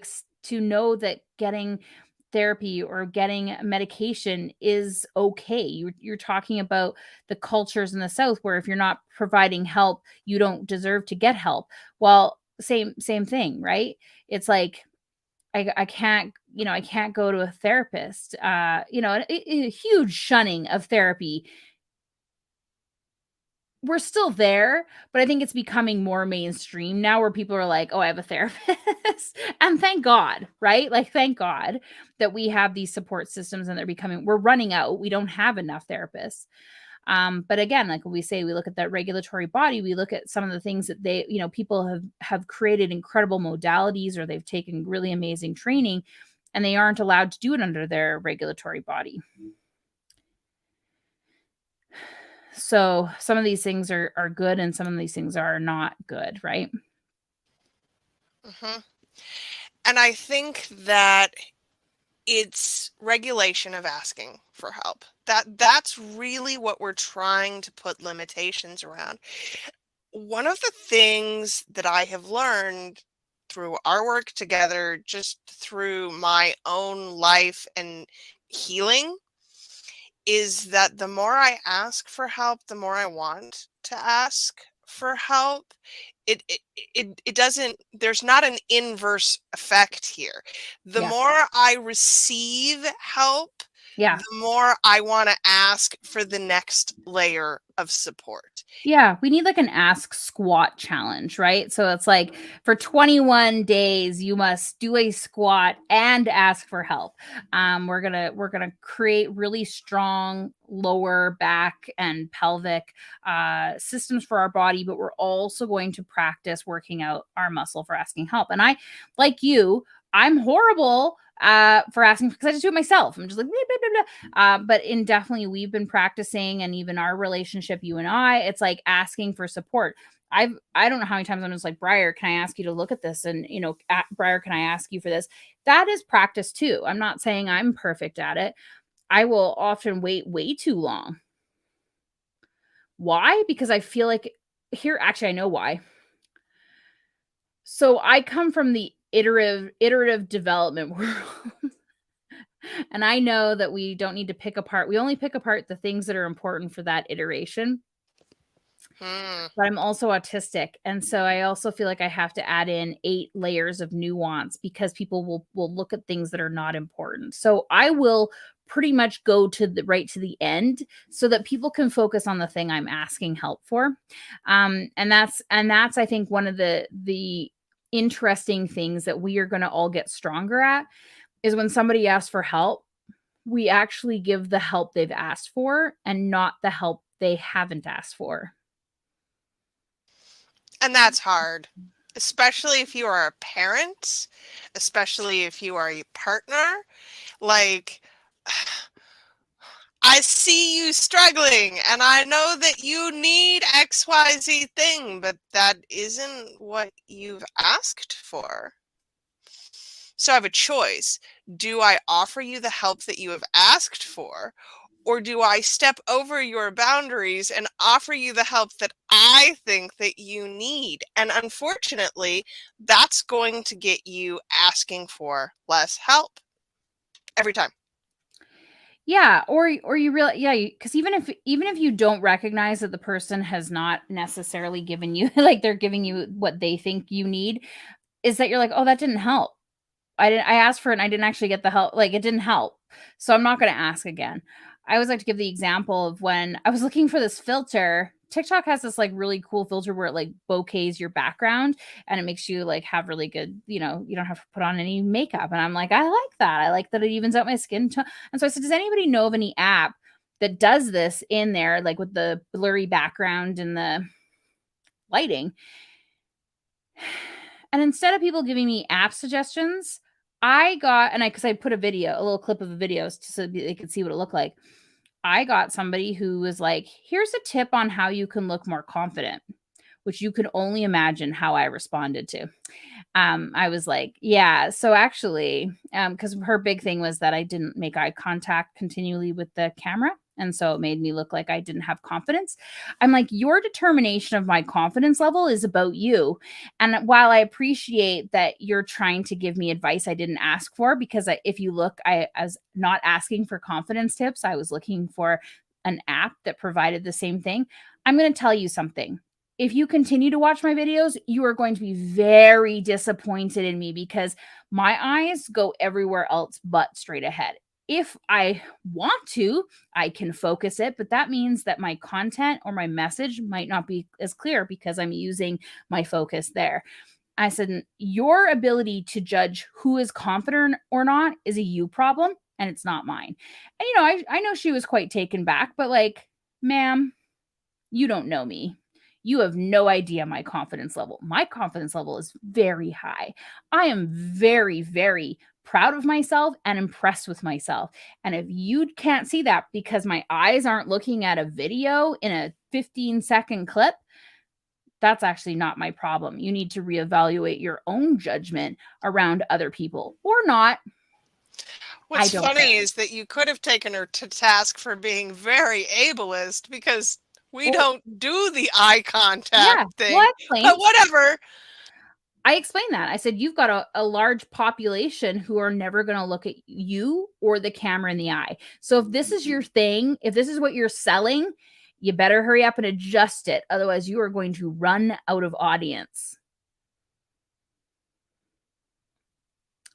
know that getting therapy or getting medication is okay. You're talking about the cultures in the South where if you're not providing help, you don't deserve to get help. Well, same thing, right? It's like I can't, I can't go to a therapist. A huge shunning of therapy. We're still there, but I think it's becoming more mainstream now where people are like, "Oh, I have a therapist." And thank God, right? Like, thank God that we have these support systems and we're running out. We don't have enough therapists. But again, like we say, we look at that regulatory body, we look at some of the things that people have created incredible modalities or they've taken really amazing training and they aren't allowed to do it under their regulatory body. So some of these things are good and some of these things are not good, right? Mhm. And I think that it's regulation of asking for help. That's really what we're trying to put limitations around. One of the things that I have learned through our work together, just through my own life and healing, is that the more I ask for help, the more I want to ask for help. It doesn't, there's not an inverse effect here. The Yeah. more I receive help, Yeah. the more I want to ask for the next layer of support. Yeah, we need like an ask squat challenge, right? So it's like for 21 days you must do a squat and ask for help. We're gonna create really strong lower back and pelvic systems for our body, but we're also going to practice working out our muscle for asking help. And I, like you, I'm horrible for asking because I just do it myself. I'm just like blah, blah, blah, blah. But in definitely we've been practicing, and even our relationship, you and I, it's like asking for support. I don't know how many times I'm just like, Briar, can I ask you to look at this? And Briar, can I ask you for this? That is practice too. I'm not saying I'm perfect at it. I will often wait way too long. Why? Because I feel like here, actually, I know why. So I come from the iterative development world. And I know that we don't need to pick apart. We only pick apart the things that are important for that iteration. Hmm. But I'm also autistic, and so I also feel like I have to add in 8 layers of nuance because people will look at things that are not important. So I will pretty much go to the end so that people can focus on the thing I'm asking help for. And that's I think one of the interesting things that we are going to all get stronger at is when somebody asks for help, we actually give the help they've asked for and not the help they haven't asked for. And that's hard, especially if you are a parent, especially if you are a partner. Like, I see you struggling and I know that you need XYZ thing, but that isn't what you've asked for. So I have a choice. Do I offer you the help that you have asked for? Or do I step over your boundaries and offer you the help that I think that you need? And unfortunately, that's going to get you asking for less help every time. Yeah, or you really, yeah, because even if you don't recognize that the person has not necessarily given you like they're giving you what they think you need, is that you're like, oh, that didn't help. I asked for it and I didn't actually get the help. Like it didn't help. So I'm not going to ask again. I always like to give the example of when I was looking for this filter. TikTok has this like really cool filter where it like bokehs your background and it makes you like have really good, you don't have to put on any makeup. And I'm like, I like that. I like that it evens out my skin tone. And so I said, does anybody know of any app that does this in there, like with the blurry background and the lighting? And instead of people giving me app suggestions, I got, and because I put a little clip of a video so they could see what it looked like. I got somebody who was like, here's a tip on how you can look more confident, which you could only imagine how I responded to. I was like, yeah, so actually, because her big thing was that I didn't make eye contact continually with the camera. And so it made me look like I didn't have confidence. I'm like, your determination of my confidence level is about you. And while I appreciate that you're trying to give me advice I didn't ask for, because if you look, I was not asking for confidence tips, I was looking for an app that provided the same thing. I'm going to tell you something. If you continue to watch my videos, you are going to be very disappointed in me because my eyes go everywhere else but straight ahead. If I want to, I can focus it, but that means that my content or my message might not be as clear because I'm using my focus there. I said, your ability to judge who is confident or not is a you problem, and it's not mine. And, I know she was quite taken back, but like, ma'am, you don't know me. You have no idea my confidence level. My confidence level is very high. I am very, very proud of myself and impressed with myself. And if you can't see that because my eyes aren't looking at a video in a 15-second clip, that's actually not my problem. You need to reevaluate your own judgment around other people or not. I What's don't care. funny is that you could have taken her to task for being very ableist because we Or, don't do the eye contact yeah, well, thing, I but explained. whatever. I explained that. I said, you've got a large population who are never going to look at you or the camera in the eye. So if this is your thing, if this is what you're selling, you better hurry up and adjust it. Otherwise, you are going to run out of audience.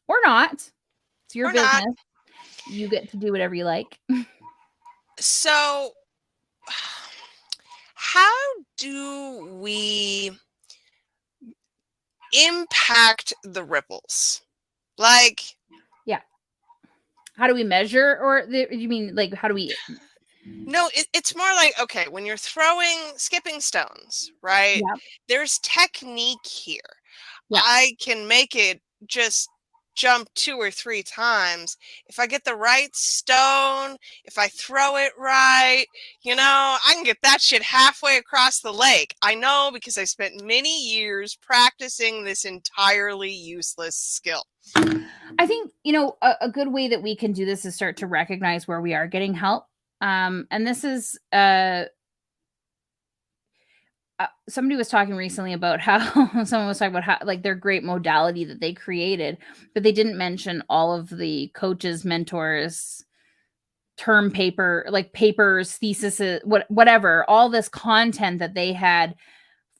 Or not. It's your Or not. business. You get to do whatever you like. So, how do we impact the ripples? Like, Yeah. How do we measure, or you mean like how do we? no, it's more like, okay, when you're skipping stones, right? Yeah. There's technique here. Yeah. I can make it just jump 2 or 3 times. If I get the right stone, if I throw it right, I can get that shit halfway across the lake. I know because I spent many years practicing this entirely useless skill. I think, a good way that we can do this is start to recognize where we are getting help. And this is somebody was talking recently about how someone was talking about how like their great modality that they created, but they didn't mention all of the coaches, mentors, term paper, like papers, theses, whatever, all this content that they had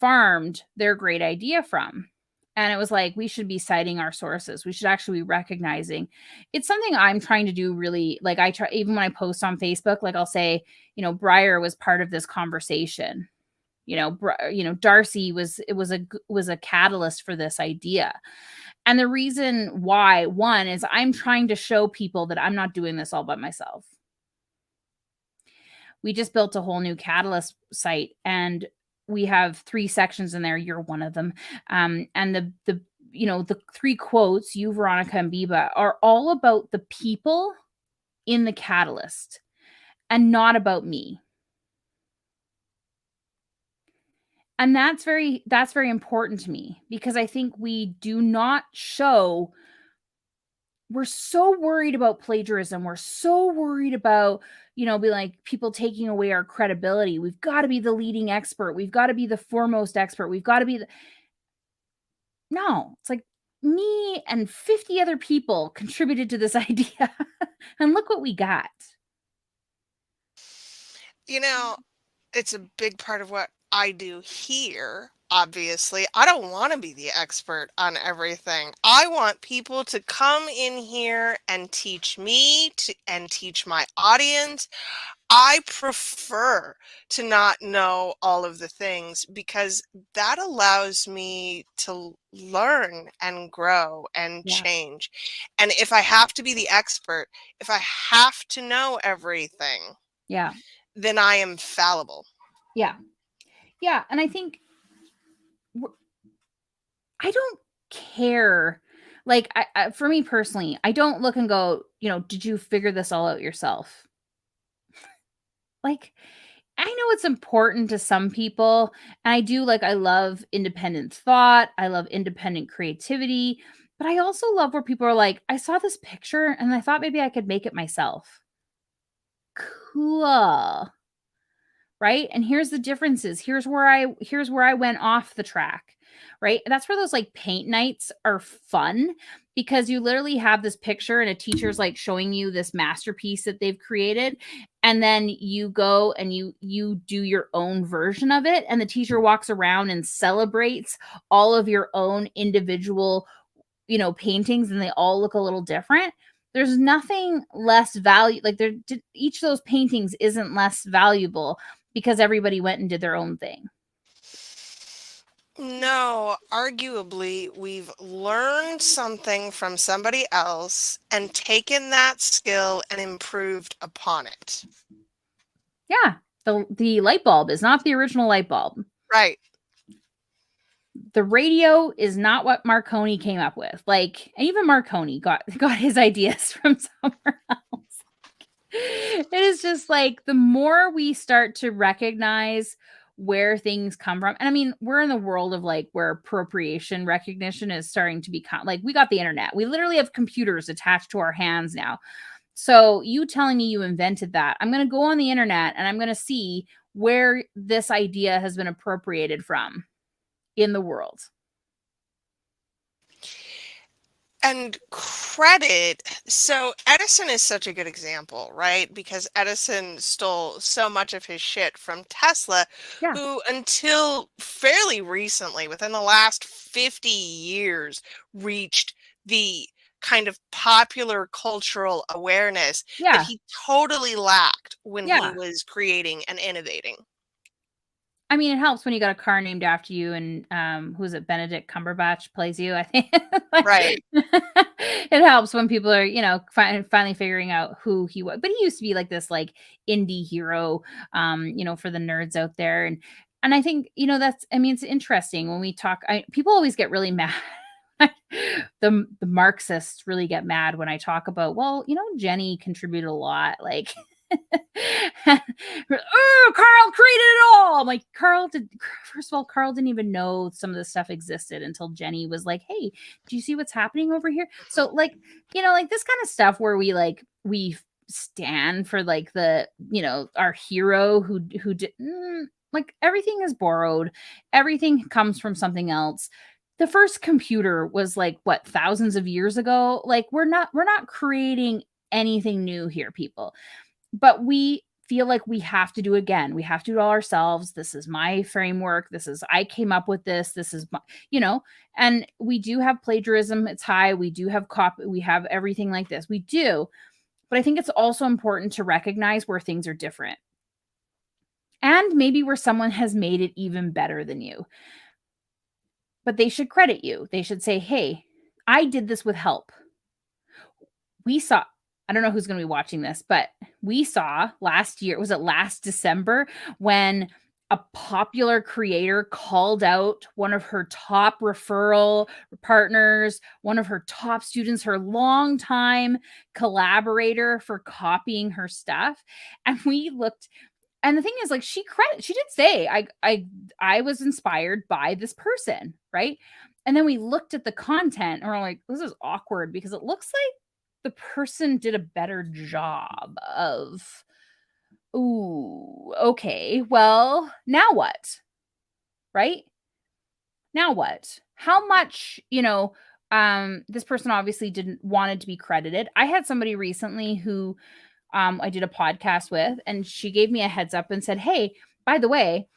farmed their great idea from. And it was like, we should be citing our sources. We should actually be recognizing. It's something I'm trying to do really. Like, I try, even when I post on Facebook, like I'll say, Breyer was part of this conversation. Darcy was a catalyst for this idea. And the reason why, one, is I'm trying to show people that I'm not doing this all by myself. We just built a whole new Catalyst site, and we have 3 sections in there. You're one of them. And the 3 quotes, you, Veronica, and Biba, are all about the people in the Catalyst and not about me. And that's very important to me, because I think we do not show. We're so worried about plagiarism. We're so worried about, be like people taking away our credibility. We've got to be the leading expert. We've got to be the foremost expert. We've got to be no, it's like me and 50 other people contributed to this idea. And look what we got. You know, it's a big part of what I do here. Obviously, I don't want to be the expert on everything. I want people to come in here and teach me and teach my audience. I prefer to not know all of the things because that allows me to learn and grow and Yeah. change. And if I have to be the expert, if I have to know everything, Yeah. then I am fallible. Yeah. Yeah. And I think I don't care. Like, for me personally, I don't look and go, did you figure this all out yourself? Like, I know it's important to some people, and I love independent thought, I love independent creativity, but I also love where people are like, I saw this picture and I thought maybe I could make it myself. Cool. Right? And here's the differences. Here's where I went off the track. Right? That's where those like paint nights are fun, because you literally have this picture and a teacher's like showing you this masterpiece that they've created, and then you go and you do your own version of it, and the teacher walks around and celebrates all of your own individual paintings, and they all look a little different. There's nothing less value, like each of those paintings isn't less valuable because everybody went and did their own thing. No, arguably, we've learned something from somebody else and taken that skill and improved upon it. Yeah. The light bulb is not the original light bulb. Right. The radio is not what Marconi came up with. Like, and even Marconi got his ideas from somewhere else. It is just like, the more we start to recognize where things come from. And I mean, we're in the world of like where appropriation recognition is starting to become like, we got the internet. We literally have computers attached to our hands now. So you telling me you invented that, I'm going to go on the internet and I'm going to see where this idea has been appropriated from in the world. And credit. So Edison is such a good example, right? Because Edison stole so much of his shit from Tesla, Yeah. who until fairly recently, within the last 50 years, reached the kind of popular cultural awareness that Yeah. he totally lacked when he Yeah. was creating and innovating. I mean, it helps when you got a car named after you and, who is it? Benedict Cumberbatch plays you, I think. Like, Right. it helps when people are, finally figuring out who he was. But he used to be like this, like, indie hero, for the nerds out there, and I think, that's I mean, it's interesting when we talk people always get really mad. The Marxists really get mad when I talk about, well, Jenny contributed a lot, like oh, Carl created it all. I'm like, first of all, Carl didn't even know some of this stuff existed until Jenny was like, hey, do you see what's happening over here? So, Mhm. like, like this kind of stuff where we stand for like our hero who did like everything is borrowed, everything comes from something else. The first computer was like what, thousands of years ago. Like we're not creating anything new here, people, but we feel like we have to do again. We have to do it all ourselves. This is my framework. I came up with this. This is my, and we do have plagiarism. It's high. We do have copy. We have everything like this. We do. But I think it's also important to recognize where things are different and maybe where someone has made it even better than you. But they should credit you. They should say, hey, I did this with help. We saw, I don't know who's going to be watching this, but we saw last year, was it last December, when a popular creator called out one of her top referral partners, one of her top students, her longtime collaborator for copying her stuff. And we looked, and the thing is, like, she did say, I was inspired by this person, right? And then we looked at the content and we're like, this is awkward because it looks like the person did a better job of, ooh, okay, well, now what? Right? Now what? How much, this person obviously didn't wanted to be credited. I had somebody recently who I did a podcast with, and she gave me a heads up and said, hey, by the way,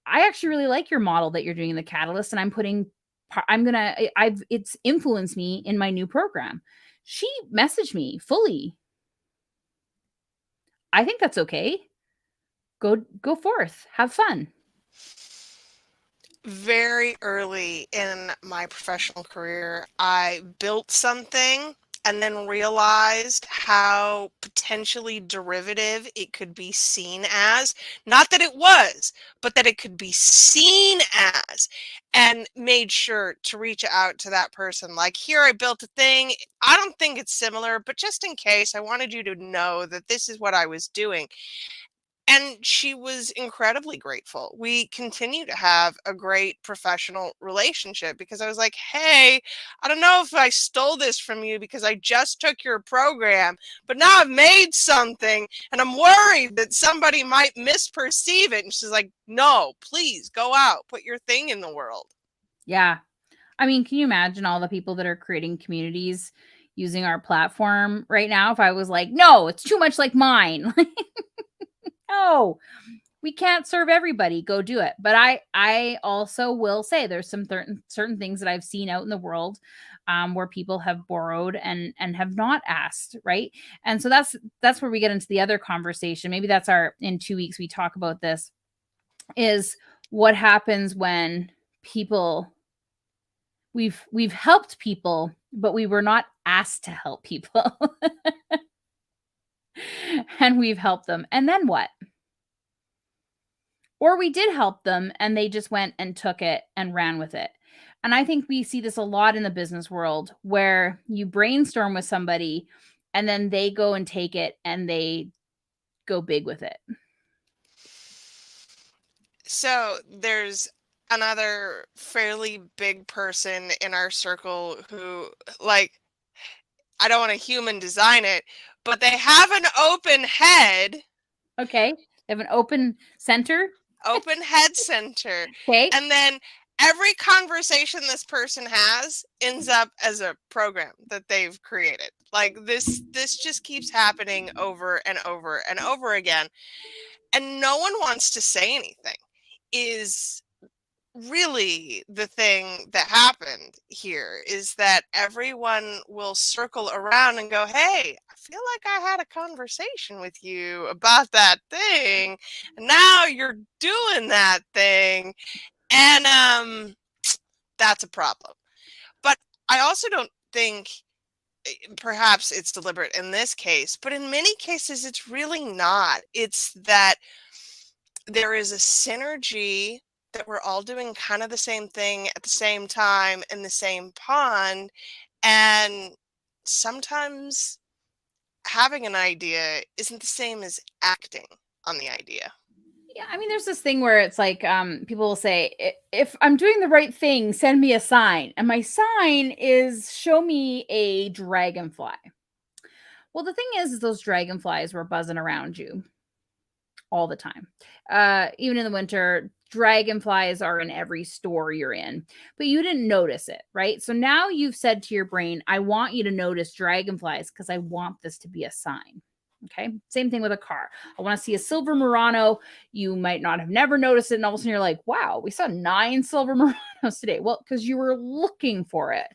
I actually really like your model that you're doing in the Catalyst, and it's influenced me in my new program. She messaged me fully. I think that's okay. Go forth. Have fun. Very early in my professional career, I built something and then realized how potentially derivative it could be seen as. Not that it was, but that it could be seen as, and made sure to reach out to that person. Like, here, I built a thing. I don't think it's similar, but just in case, I wanted you to know that this is what I was doing. And she was incredibly grateful. We continue to have a great professional relationship because I was like, hey, I don't know if I stole this from you because I just took your program, but now I've made something and I'm worried that somebody might misperceive it. And she's like, no, please go out, put your thing in the world. Yeah. I mean, can you imagine all the people that are creating communities using our platform right now? If I was like, no, it's too much like mine. No, we can't serve everybody. Go do it. But I also will say there's some certain things that I've seen out in the world where people have borrowed and have not asked, right? And so that's where we get into the other conversation. Maybe that's our in 2 weeks we talk about this, is what happens when people we've helped people, but we were not asked to help people. And we've helped them. And then what? Or we did help them and they just went and took it and ran with it. And I think we see this a lot in the business world where you brainstorm with somebody and then they go and take it and they go big with it. So there's another fairly big person in our circle who, like, I don't want to human design it, but they have an open head, Okay. They have an open center. open head center. Okay. And then every conversation this person has ends up as a program that they've created. Like, this just keeps happening over and over and over again. And no one wants to say anything. Is really the thing that happened here is that everyone will circle around and go, "Hey, I feel like I had a conversation with you about that thing, and now you're doing that thing." And that's a problem. But I also don't think, perhaps it's deliberate in this case, but in many cases it's really not. It's that there is a synergy that we're all doing kind of the same thing at the same time in the same pond. And sometimes having an idea isn't the same as acting on the idea. Yeah, I mean, there's this thing where it's like, people will say, If I'm doing the right thing, send me a sign." And my sign is show me a dragonfly. Well, the thing is those dragonflies were buzzing around you all the time. Even in the winter, dragonflies are in every store you're in, but you didn't notice it, right? So now you've said to your brain, I want you to notice dragonflies because I want this to be a sign. Okay. Same thing with a car. I want to see a silver Murano. You might not have never noticed it. And all of a sudden you're like, wow, we saw 9 silver Muranos today. Well, because you were looking for it.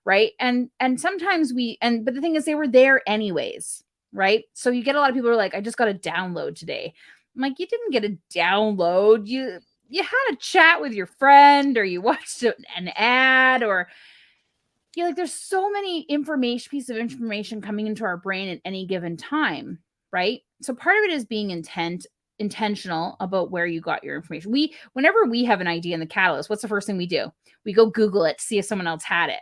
Right. And sometimes but the thing is, they were there anyways. Right. So you get a lot of people who are like, I just got a download today. I'm like, you didn't get a download. You had a chat with your friend, or you watched an ad, or you like, there's so many piece of information coming into our brain at any given time, right? So part of it is being intentional about where you got your information. Whenever we have an idea in the Catalyst, what's the first thing we do? We go Google it to see if someone else had it,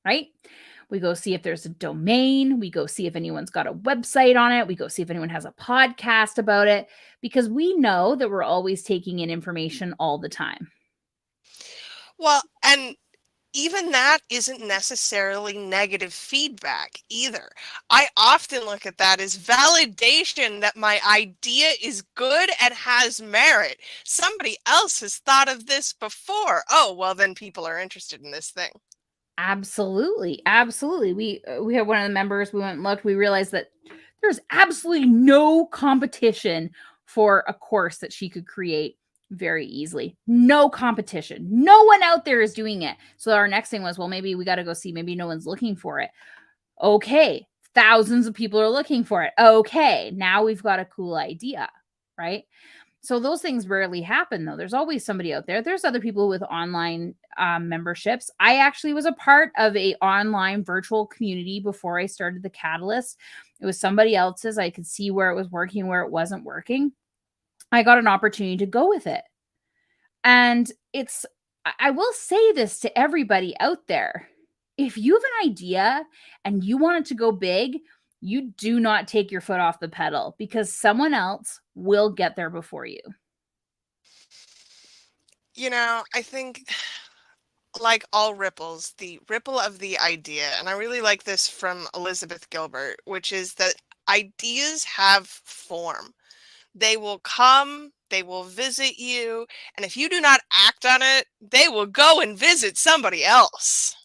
right? We go see if there's a domain. We go see if anyone's got a website on it. We go see if anyone has a podcast about it, because we know that we're always taking in information all the time. Well, and even that isn't necessarily negative feedback either. I often look at that as validation that my idea is good and has merit. Somebody else has thought of this before. Oh, well, then people are interested in this thing. Absolutely. Absolutely. We have one of the members, we went and looked, we realized that there's absolutely no competition for a course that she could create very easily. No competition. No one out there is doing it. So our next thing was, well, maybe we got to go see, maybe no one's looking for it. Okay. Thousands of people are looking for it. Okay. Now we've got a cool idea, right? So those things rarely happen, though. There's always somebody out there. There's other people with online memberships. I actually was a part of a online virtual community before I started the Catalyst. It was somebody else's. I could see where it was working, where it wasn't working. I got an opportunity to go with it. And I will say this to everybody out there. If you have an idea and you want it to go big, you do not take your foot off the pedal, because someone else will get there before you. I think, like all ripples, the ripple of the idea, and I really like this from Elizabeth Gilbert, which is that ideas have form. They will come, they will visit you, and if you do not act on it, they will go and visit somebody else.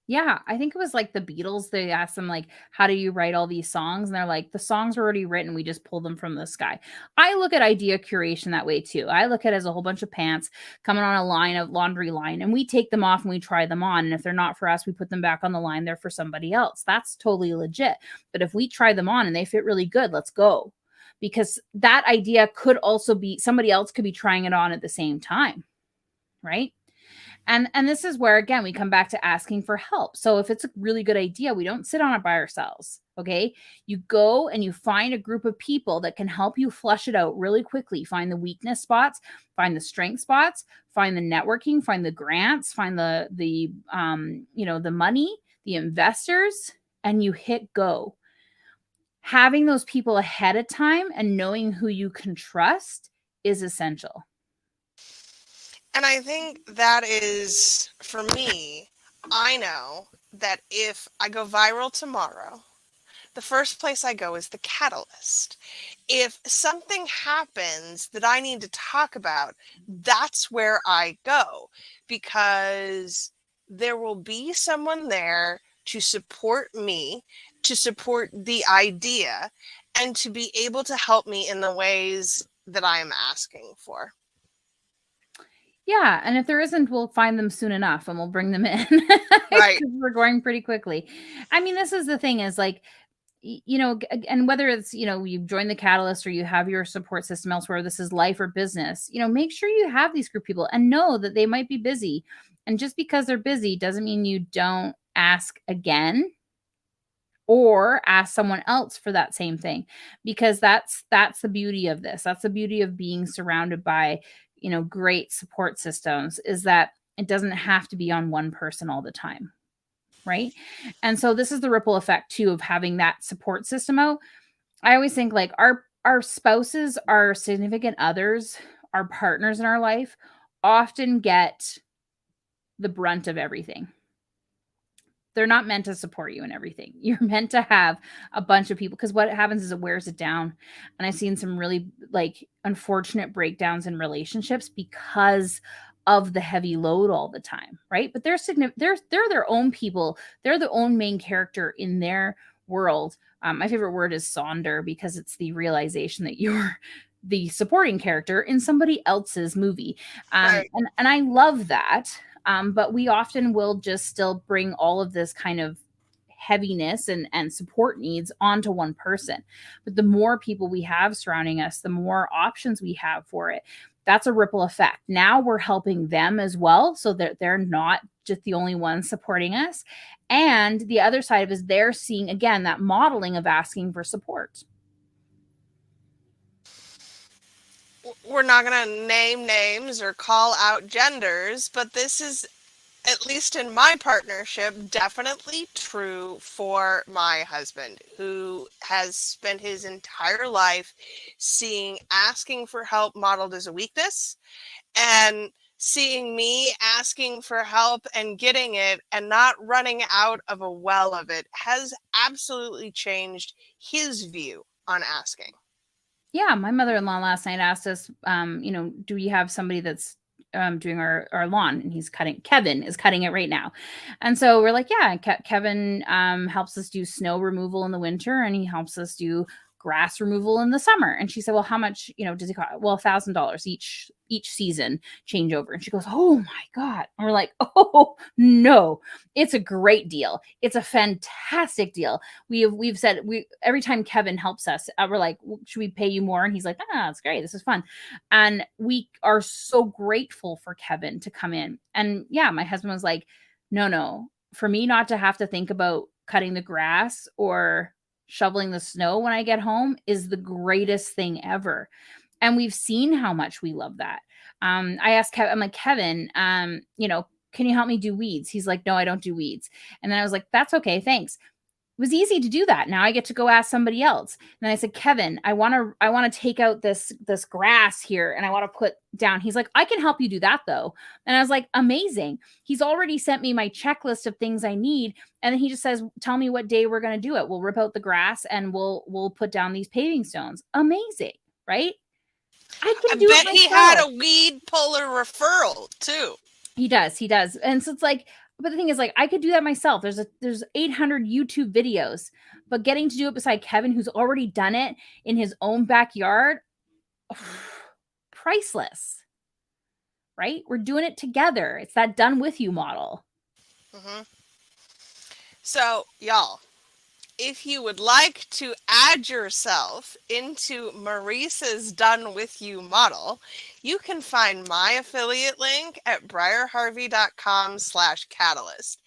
Yeah, I think it was like the Beatles. They asked them, like, how do you write all these songs? And they're like, the songs are already written. We just pull them from the sky. I look at idea curation that way too. I look at it as a whole bunch of pants coming on a laundry line, and we take them off and we try them on. And if they're not for us, we put them back on the line. They're for somebody else. That's totally legit. But if we try them on and they fit really good, let's go. Because that idea could also be somebody else could be trying it on at the same time. Right. And this is where, again, we come back to asking for help. So if it's a really good idea, we don't sit on it by ourselves. Okay. You go and you find a group of people that can help you flush it out really quickly. Find the weakness spots, find the strength spots, find the networking, find the grants, find the money, the investors, and you hit go. Having those people ahead of time and knowing who you can trust is essential. And I think that is, for me, I know that if I go viral tomorrow, the first place I go is the Catalyst. If something happens that I need to talk about, that's where I go, because there will be someone there to support me, to support the idea, and to be able to help me in the ways that I am asking for. Yeah, and if there isn't, we'll find them soon enough and we'll bring them in Right. because we're going pretty quickly. I mean, this is the thing is like, and whether it's, you've joined the Catalyst or you have your support system elsewhere, this is life or business, make sure you have these group people and know that they might be busy. And just because they're busy doesn't mean you don't ask again or ask someone else for that same thing, because that's the beauty of this. That's the beauty of being surrounded by, great support systems, is that it doesn't have to be on one person all the time, right? And so this is the ripple effect too of having that support system out. I always think like our spouses, our significant others, our partners in our life often get the brunt of everything. They're not meant to support you in everything. You're meant to have a bunch of people, because what happens is it wears it down. And I've seen some really like unfortunate breakdowns in relationships because of the heavy load all the time, right? But they're their own people. They're the own main character in their world. My favorite word is sonder, because it's the realization that you're the supporting character in somebody else's movie. Right. And I love that. But we often will just still bring all of this kind of heaviness and support needs onto one person. But the more people we have surrounding us, the more options we have for it. That's a ripple effect. Now we're helping them as well, so that they're not just the only ones supporting us. And the other side of it is they're seeing again that modeling of asking for support. We're not going to name names or call out genders, but this is, at least in my partnership, definitely true for my husband, who has spent his entire life seeing asking for help modeled as a weakness, and seeing me asking for help and getting it and not running out of a well of it has absolutely changed his view on asking. Yeah, my mother-in-law last night asked us, do we have somebody that's doing our lawn? And Kevin is cutting it right now. And so we're like, yeah, Kevin helps us do snow removal in the winter and he helps us do grass removal in the summer. And she said, well, how much, does he cost? Well, $1,000 each season changeover. And she goes, oh my God. And we're like, oh no, it's a great deal. It's a fantastic deal. We've said we every time Kevin helps us, we're like, should we pay you more? And he's like, it's great. This is fun. And we are so grateful for Kevin to come in. And yeah, my husband was like, no, for me not to have to think about cutting the grass or shoveling the snow when I get home is the greatest thing ever. And we've seen how much we love that. I asked Kevin, I'm like, Kevin, can you help me do weeds? He's like, no, I don't do weeds. And then I was like, that's okay, thanks. It was easy to do that. Now I get to go ask somebody else. And then I said, Kevin, I want to take out this grass here and I want to put down. He's like, I can help you do that though. And I was like, amazing. He's already sent me my checklist of things I need. And then he just says, tell me what day we're going to do it. We'll rip out the grass and we'll put down these paving stones. Amazing, right? I I can do it bet he had myself. a weed puller referral too. He does. And so it's like, but the thing is, like, I could do that myself. There's 800 YouTube videos, but getting to do it beside Kevin, who's already done it in his own backyard, priceless, right? We're doing it together. It's that done with you model. Hmm. So, y'all, if you would like to add yourself into Marissa's Done With You model, you can find my affiliate link at briarharvey.com/catalyst.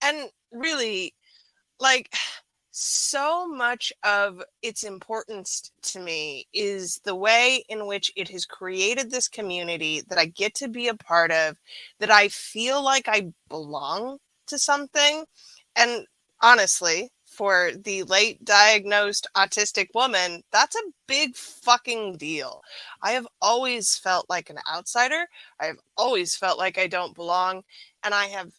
And really, like, so much of its importance to me is the way in which it has created this community that I get to be a part of, that I feel like I belong to something. And honestly, for the late diagnosed autistic woman, that's a big fucking deal. I have always felt like an outsider. I have always felt like I don't belong. And I have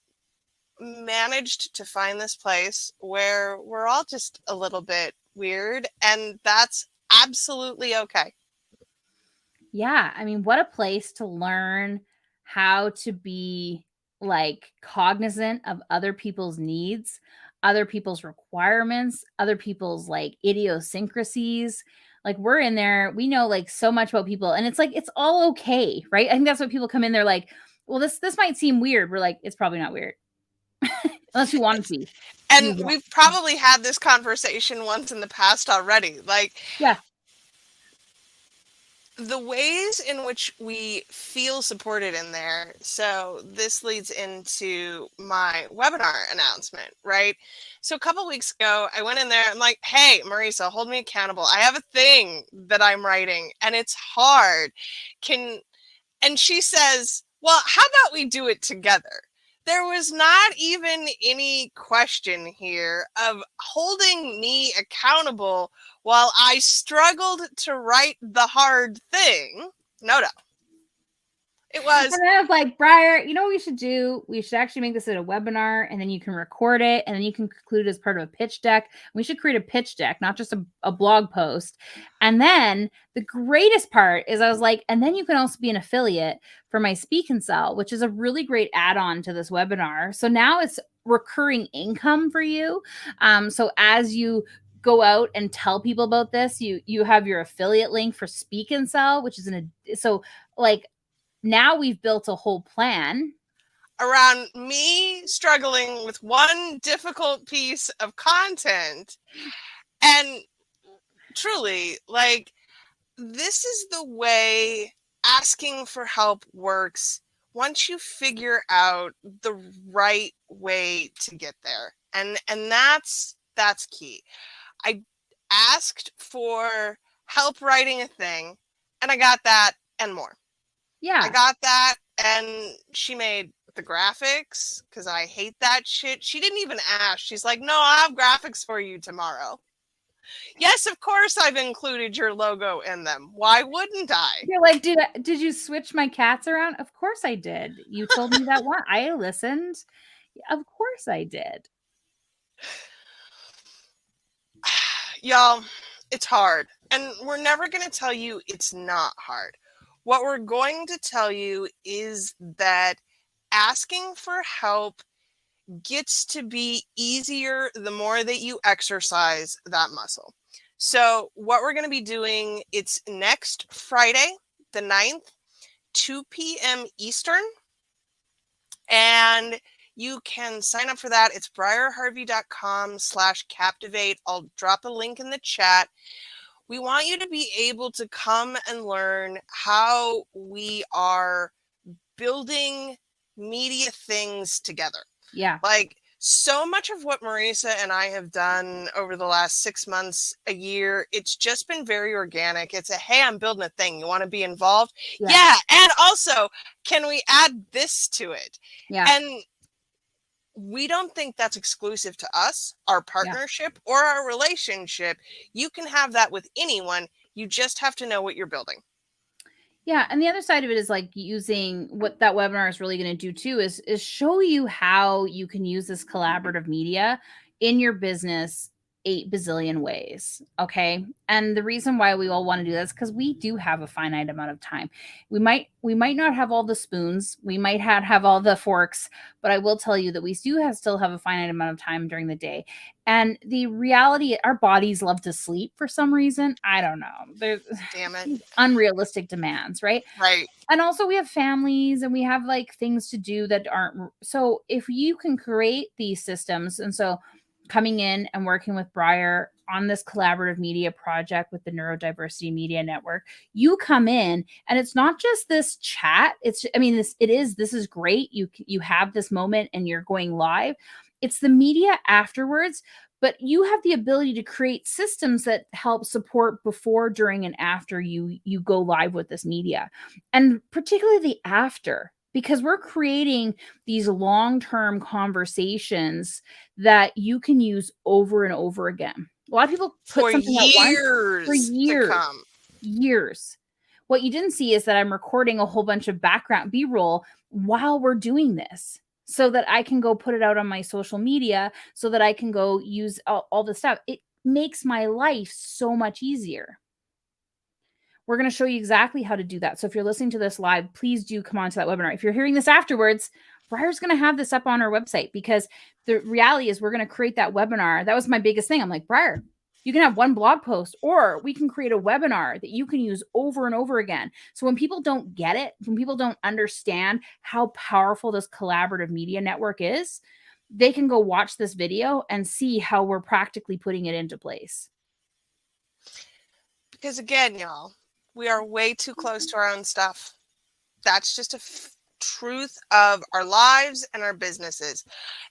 managed to find this place where we're all just a little bit weird, and that's absolutely okay. Yeah, I mean, what a place to learn how to be like cognizant of other people's needs, other people's requirements, other people's like idiosyncrasies. Like we're in there, we know like so much about people, and it's like it's all okay, right? I think that's what people come in. They're like, well, this might seem weird. We're like, it's probably not weird unless you want it to be. You And want, we've probably had this conversation once in the past already. Like, yeah, the ways in which we feel supported in there. So this leads into my webinar announcement, right? So a couple weeks ago, I went in there. I'm like, hey, Marissa, hold me accountable. I have a thing that I'm writing and it's hard. And she says, well, how about we do it together? There was not even any question here of holding me accountable while I struggled to write the hard thing. No, no. It was and then I was like, Briar, you know what we should do? We should actually make this at a webinar, and then you can record it, and then you can conclude it as part of a pitch deck. We should create a pitch deck, not just a blog post. And then the greatest part is I was like, and then you can also be an affiliate for my Speak and Sell, which is a really great add-on to this webinar. So now it's recurring income for you. So as you go out and tell people about this, you have your affiliate link for Speak and Sell, which is so like now we've built a whole plan around me struggling with one difficult piece of content. And truly, like, this is the way asking for help works once you figure out the right way to get there. And that's key. I asked for help writing a thing, and I got that and more. I yeah got that, and she made the graphics because I hate that shit. She didn't even ask. She's like, no, I'll have graphics for you tomorrow. Yes, of course I've included your logo in them. Why wouldn't I? You're like, did you switch my cats around? Of course I did. You told me that one. I listened. Of course I did. Y'all, it's hard. And we're never going to tell you it's not hard. What we're going to tell you is that asking for help gets to be easier the more that you exercise that muscle. So what we're going to be doing, it's next Friday, the 9th, 2 p.m. Eastern. And you can sign up for that. It's briarharvey.com/captivate. I'll drop a link in the chat. We want you to be able to come and learn how we are building media things together. Yeah. Like, so much of what Marissa and I have done over the last 6 months, a year, it's just been very organic. It's a, hey, I'm building a thing. You want to be involved? Yeah. And also, can we add this to it? Yeah. And we don't think that's exclusive to us, our partnership, or our relationship. You can have that with anyone. You just have to know what you're building. Yeah, and the other side of it is like using what that webinar is really going to do too is show you how you can use this collaborative media in your business 8 bazillion ways. Okay. And the reason why we all want to do this because we do have a finite amount of time. We might not have all the spoons, we might have all the forks, but I will tell you that we still have a finite amount of time during the day. And the reality, our bodies love to sleep for some reason. I don't know. There's Damn it. unrealistic demands, right? Right. And also we have families and we have like things to do that aren't. So if you can create these systems, and so coming in and working with Briar on this collaborative media project with the Neurodiversity Media Network, you come in and it's not just this chat. This is great. You have this moment and you're going live. It's the media afterwards, but you have the ability to create systems that help support before, during, and after you go live with this media, and particularly the after, because we're creating these long-term conversations that you can use over and over again. A lot of people put for something out once for years to come. Years. What you didn't see is that I'm recording a whole bunch of background B-roll while we're doing this, so that I can go put it out on my social media, so that I can go use all the stuff. It makes my life so much easier. We're going to show you exactly how to do that. So if you're listening to this live, please do come on to that webinar. If you're hearing this afterwards, Briar's going to have this up on our website, because the reality is we're going to create that webinar. That was my biggest thing. I'm like, Briar, You can have one blog post, or we can create a webinar that you can use over and over again. So when people don't get it, when people don't understand how powerful this collaborative media network is, they can go watch this video and see how we're practically putting it into place. Because again, y'all, we are way too close to our own stuff. That's just a truth of our lives and our businesses.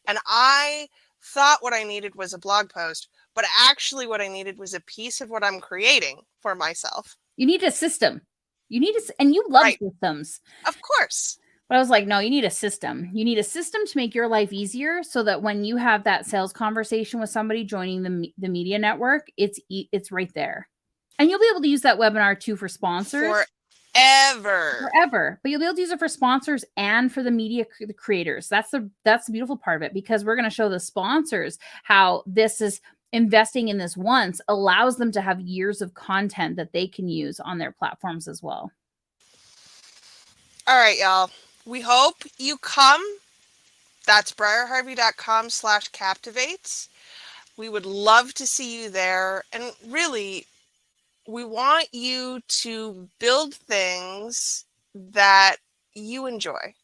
And I thought what I needed was a blog post, but actually what I needed was a piece of what I'm creating for myself. You need a system. You need a, and you love Right. systems. Of course. But I was like, no, you need a system. You need a system to make your life easier, so that when you have that sales conversation with somebody joining the media network, it's right there. And you'll be able to use that webinar too for sponsors. Forever. But you'll be able to use it for sponsors and for the media creators. That's the beautiful part of it, because we're going to show the sponsors how this is investing in this once allows them to have years of content that they can use on their platforms as well. All right, y'all. We hope you come. That's briarharvey.com/captivates. We would love to see you there. And really, we want you to build things that you enjoy.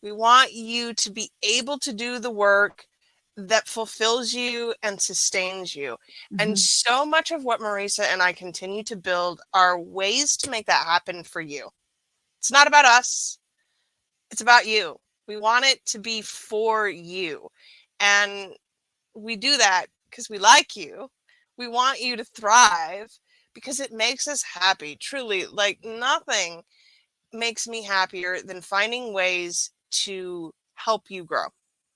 We want you to be able to do the work that fulfills you and sustains you. And so much of what Marissa and I continue to build are ways to make that happen for you. It's not about us. It's about you. We want it to be for you. And we do that because we like you. We want you to thrive because it makes us happy. Truly, like nothing makes me happier than finding ways to help you grow.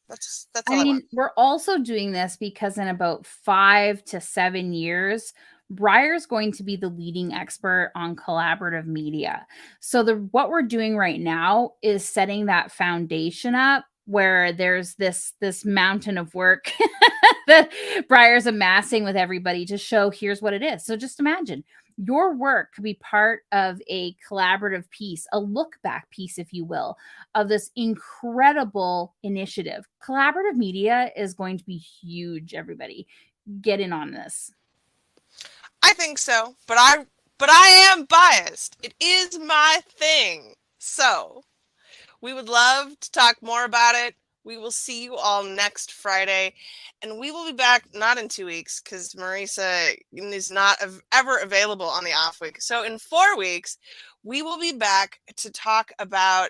That's all I want. We're also doing this because in about 5 to 7 years, Briar's going to be the leading expert on collaborative media. So what we're doing right now is setting that foundation up where there's this mountain of work that Briar's amassing with everybody to show here's what it is. So just imagine your work could be part of a collaborative piece, a look back piece, if you will, of this incredible initiative. Collaborative media is going to be huge, everybody. Get in on this. I think so, but I am biased. It is my thing. So we would love to talk more about it. We will see you all next Friday, and we will be back not in 2 weeks because Marissa is not ever available on the off week. So in 4 weeks, we will be back to talk about,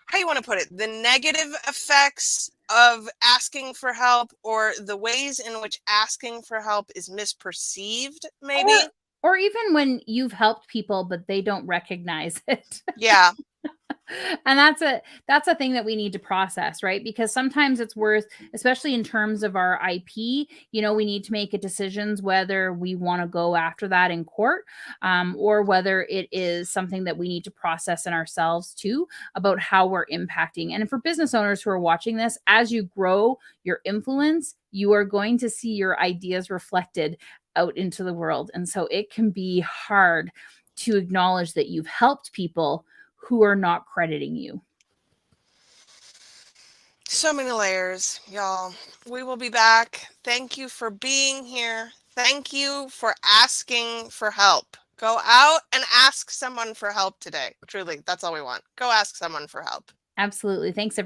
how you want to put it, the negative effects of asking for help, or the ways in which asking for help is misperceived, maybe. Or even when you've helped people, but they don't recognize it. Yeah. And that's a thing that we need to process, right? Because sometimes it's worth, especially in terms of our IP, we need to make decisions whether we want to go after that in court, or whether it is something that we need to process in ourselves too, about how we're impacting. And for business owners who are watching this, as you grow your influence, you are going to see your ideas reflected out into the world. And so it can be hard to acknowledge that you've helped people who are not crediting you. So many layers, y'all. We will be back. Thank you for being here. Thank you for asking for help. Go out and ask someone for help today. Truly, that's all we want. Go ask someone for help. Absolutely. Thanks, everybody.